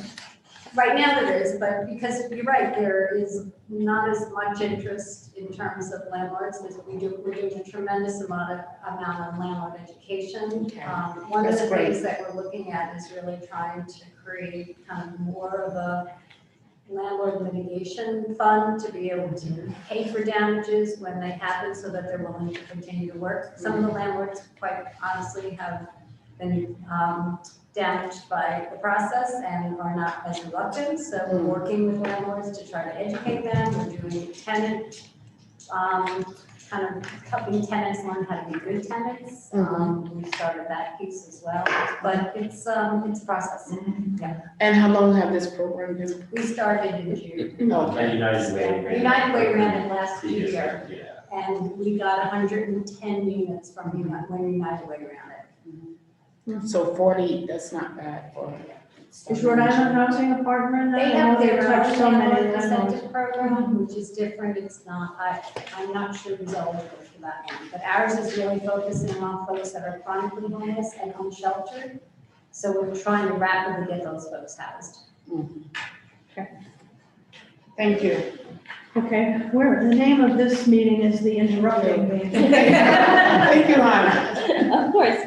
Right now there is, but because you're right, there is not as much interest in terms of landlords, as we're doing a tremendous amount of landlord education. One of That's the great. things that we're looking at is really trying to create kind of more of a landlord mitigation fund to be able to pay for damages when they happen so that they're willing to continue to work. Some of the landlords, quite honestly, have been damaged by the process and are not as reluctant. So we're working with landlords to try to educate them. We're doing tenant, kind of helping tenants learn how to be good tenants. We started that piece as well, but it's a process. Yeah. And how long have this program been? We started in June. Okay. United Way. United Way ran it last year, Yeah. and we got 110 units from when United Way ran it. So 40, that's not bad for. Is Rhode Island Housing a partner in that? They have their touch own so many landlord landlords. incentive program, which is different. It's not, I'm not sure who's eligible for that one. But ours is really focusing on folks that are chronically homeless and unsheltered. So we're trying to rapidly get those folks housed. Thank you. Okay, the name of this meeting is the interrupting meeting. Thank you, Hannah. Of course.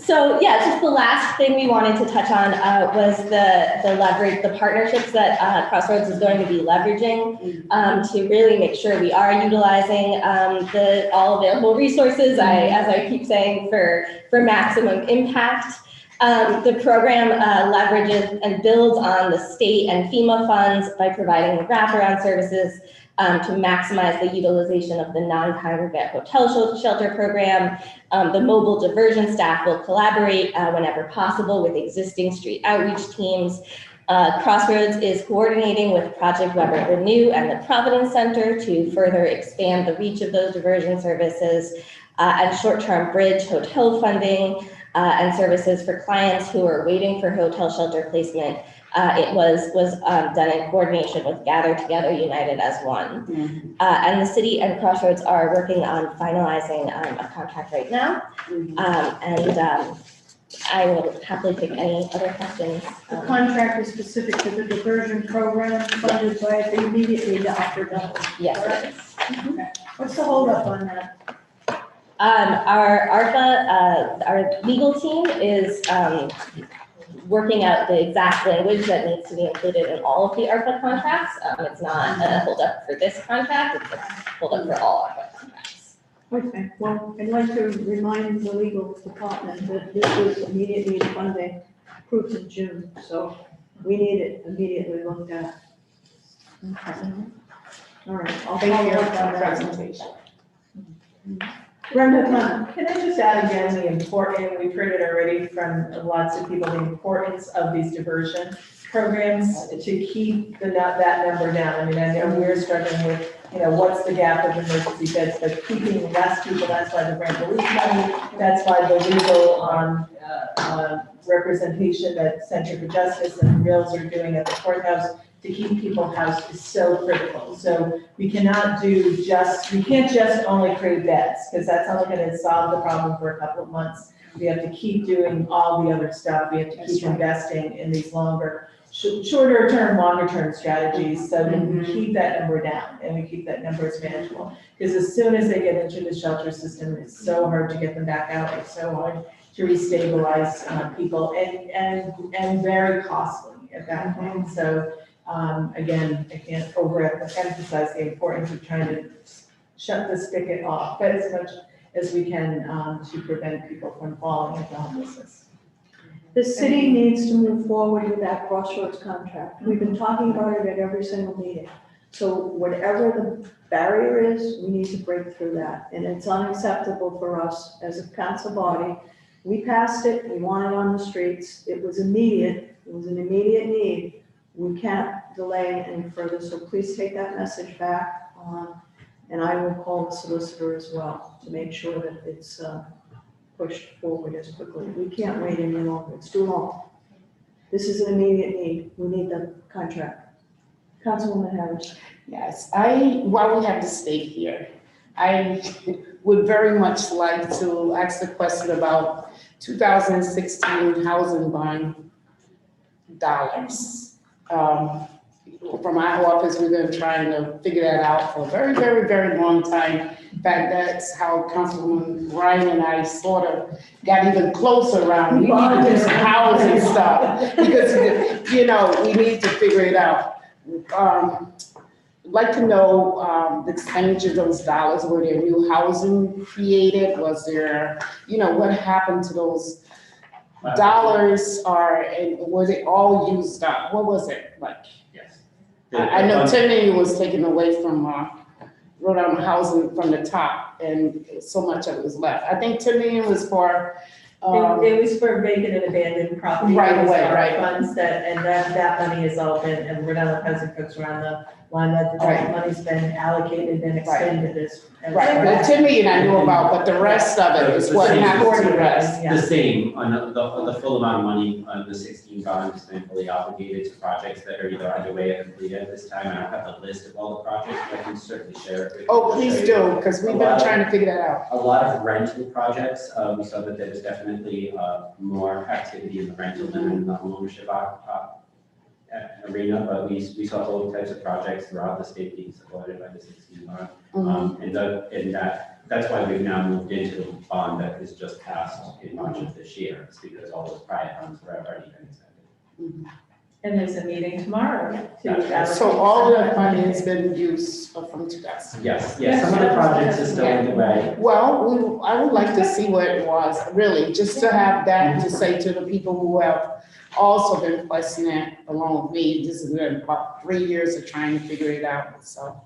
So yeah, just the last thing we wanted to touch on was the partnerships that Crossroads is going to be leveraging to really make sure we are utilizing all available resources. As I keep saying, for maximum impact. The program leverages and builds on the state and FEMA funds by providing wraparound services to maximize the utilization of the non-congregate hotel shelter program. The mobile diversion staff will collaborate whenever possible with existing street outreach teams. Crossroads is coordinating with Project Weber Renew and the Providence Center to further expand the reach of those diversion services and short-term bridge hotel funding and services for clients who are waiting for hotel shelter placement. It was done in coordination with Gather Together United as one. And the city and Crossroads are working on finalizing a contract right now. I will happily take any other questions. The contract is specific to the diversion program funded by the immediately to Upper Double. Yes. Okay. What's the holdup on that? Our ARPA, our legal team is working out the exact language that needs to be included in all of the ARPA contracts. It's not a holdup for this contract, it's a holdup for all ARPA contracts. Okay, well, I'd like to remind the legal department that this was immediate need funding approved in June, so we need it immediately looked at. Okay. All right, I'll Thank follow you up on for the that. presentation. Brenda, come on. Can I just add again the important, we've heard it already from lots of people, the importance of these diversion programs to keep that number down. I mean, I know we're struggling with, what's the gap of emergency beds, but keeping less people, that's why the grant relief money, that's why the legal representation that Center for Justice and Reels are doing at the courthouse to keep people housed is so critical. So we can't just only create beds, because that's only gonna solve the problem for a couple of months. We have to keep doing all the other stuff. We have to keep investing in these shorter term, longer term strategies, so we keep that number down and we keep that number as manageable. Because as soon as they get into the shelter system, it's so hard to get them back out. It's so hard to restabilize people and very costly at that point. So again, I can't overemphasize the importance of trying to shut the spigot off as much as we can to prevent people from falling into homelessness. The city needs to move forward with that Crossroads contract. We've been talking about it at every single meeting. So whatever the barrier is, we need to break through that. And it's unacceptable for us as a council body. We passed it, we want it on the streets. It was immediate, it was an immediate need. We can't delay any further, so please take that message back on. And I will call the solicitor as well to make sure that it's pushed forward as quickly. We can't wait any longer, it's too long. This is an immediate need, we need the contract. Councilwoman Harris. Yes, while we have the state here, I would very much like to ask the question about 2016 housing bond. From our office, we've been trying to figure that out for a very, very, very long time. In fact, that's how Councilwoman Ryan and I sort of got even closer around. We need to do some housing stuff because, you know, we need to figure it out. I'd like to know the expenditure of those dollars. Were there new housing created? Was there, you know, what happened to those dollars? And was it all used up? What was it like? Yes. I know 10 million was taken away from Rhode Island housing from the top, and so much of it was left. I think 10 million was for. It was for vacant and abandoned property. Right It was away, our right. Funds that money has all been, and Rhode Island Housing folks around the line, that Right. money's been allocated and expended as. Right, the 10 million I knew about, but the rest of it is what happened to the rest. Yeah. The same, on the full amount of money on the 16 bonds has been fully obligated to projects that are either underway or completed at this time. I don't have the list of all the projects, but I can certainly share it with you. Oh, please do, because we've been trying to figure that out. A lot of rental projects, we saw that there was definitely more activity in the rental than in the homeownership arena, but we saw all types of projects throughout the state being supported by the 16 bond. That's why we've now moved into the bond that was just passed in March of this year. It's because all those prior funds were already been expended. And there's a meeting tomorrow to. So all of that money has been used from 2000. Yes, some of the projects are still underway. Well, I would like to see what it was, really, just to have that to say to the people who have also been questioning it along with me. This has been about 3 years of trying to figure it out. So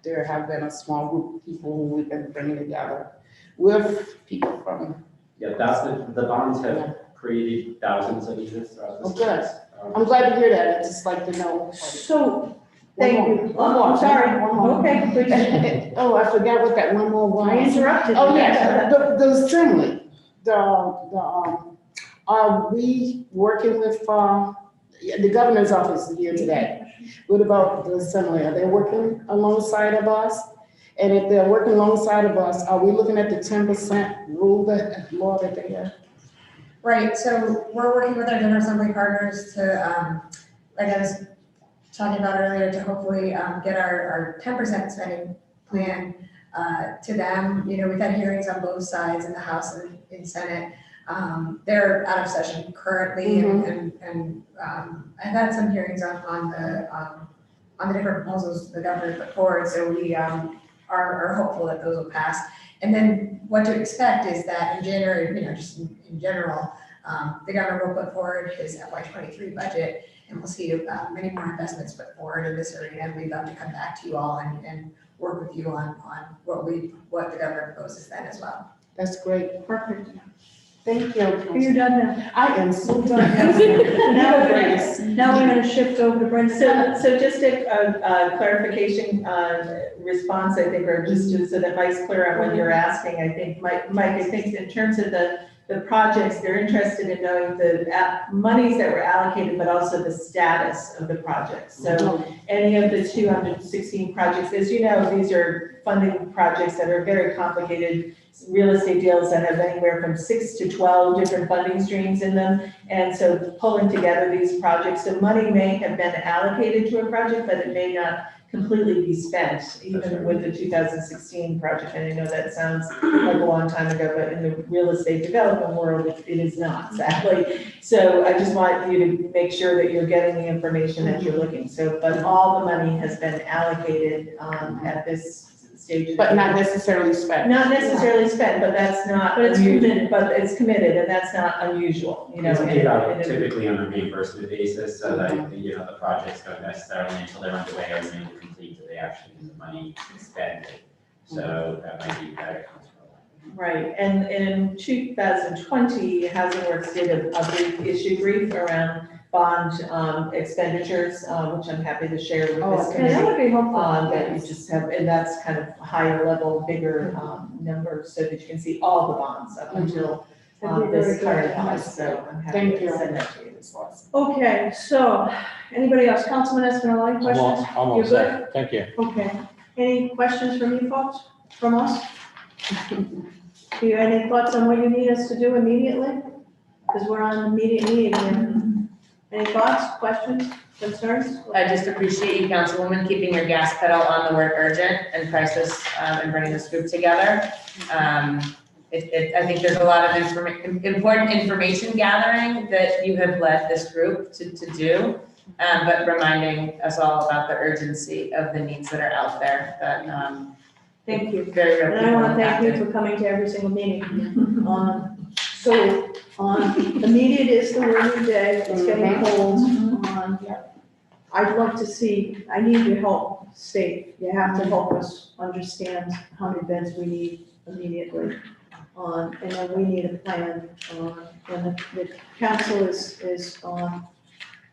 there have been a small group of people who we've been bringing together with people from. Yeah, the bonds have created thousands of units throughout the state. Good. I'm glad to hear that. I'd just like to know. So, thank you. One more. I'm sorry. One more. Okay, please. Oh, I forgot what that one more was. I interrupted. Oh, yeah, the assembly, are we working with, the governor's office is here today. What about the assembly? Are they working alongside of us? And if they're working alongside of us, are we looking at the 10% rule law that they have? Right, so we're working with our general assembly partners to, like I was talking about earlier, to hopefully get our 10% spending plan to them. You know, we've had hearings on both sides in the House and in Senate. They're out of session currently, and I've had some hearings on the different proposals the governor put forward. So we are hopeful that those will pass. And then what to expect is that in January, you know, just in general, the governor will put forward his FY23 budget, and we'll see many more investments put forward in this area. And we'd love to come back to you all and work with you on what the governor proposes then as well. That's great. Perfect. Thank you. Are you done now? I am so done. Now we're gonna shift over to Brenda. So just a clarification response, I think, or just so that Mike's clear on what you're asking. I think, Mike, I think in terms of the projects, they're interested in knowing the monies that were allocated, but also the status of the projects. So any of the 216 projects, as you know, these are funding projects that are very complicated real estate deals that have anywhere from 6 to 12 different funding streams in them. And so pulling together these projects, so money may have been allocated to a project, but it may not completely be spent, even with the 2016 project. And I know that sounds like a long time ago, but in the real estate development world, it is not, sadly. So I just want you to make sure that you're getting the information that you're looking. So, but all the money has been allocated at this stage. But not necessarily spent. Not necessarily spent, but that's not. But it's committed. But it's committed, and that's not unusual, you know. It's paid out typically on a reimbursement basis, so that, you know, the projects don't necessarily until they're underway or maybe complete, that they actually get the money expended. So that might be that accounts for. Right, and in 2020, Housing Works did a brief issue brief around bond expenditures, which I'm happy to share with this Okay, committee. that would be helpful. That you just have, and that's kind of higher level, bigger numbers, so that you can see all the bonds up until That'd be very this good current to have. bond, so I'm happy Thank to you. send that to you as well. Okay, so, anybody else? Councilman Espinal, any questions? I'm all You're set. Thank you. Okay. Any questions from you folks, from us? Do you have any thoughts on what you need us to do immediately? Because we're on immediate meeting here. Any thoughts, questions, concerns? I just appreciate you, Councilwoman, keeping your gas pedal on the word urgent and crisis, and bringing this group together. I think there's a lot of important information gathering that you have led this group to do, but reminding us all about the urgency of the needs that are out there, that, Thank you. very real And I want to people thank you impacted. for coming to every single meeting. So, immediate is the word of the day, it's getting cold. I'd love to see, I need your help, state, you have to help us understand how many beds we need immediately. And then we need a plan, and the council is,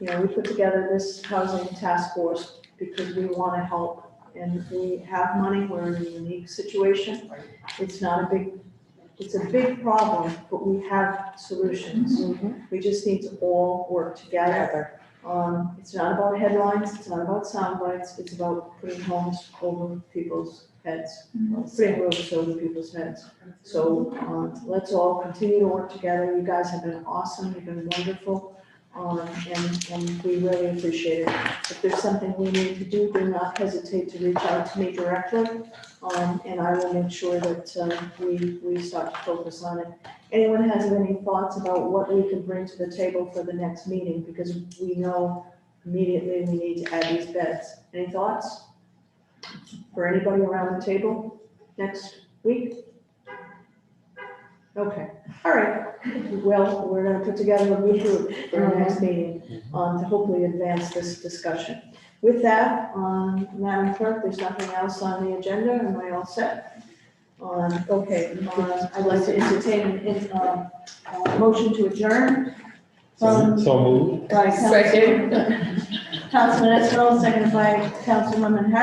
we put together this housing task force because we want to help. And we have money, we're in a unique situation. It's a big problem, but we have solutions. We just need to all work together. It's not about headlines, it's not about sound bites, it's about putting homes over people's heads, putting roofs over people's heads. So, let's all continue to work together. You guys have been awesome, you've been wonderful. And we really appreciate it. If there's something we need to do not hesitate to reach out to me directly. And I will make sure that, we start to focus on it. Anyone has any thoughts about what we could bring to the table for the next meeting? Because we know immediately we need to add these beds. Any thoughts? For anybody around the table next week? Okay, all right. Well, we're gonna put together a new group for our next meeting, to hopefully advance this discussion. With that, Madam Clerk, there's nothing else on the agenda. Am I all set? Okay, I'd like to entertain a motion to adjourn. So moved. By Second. Councilman Esposito, seconded by Councilwoman Harris.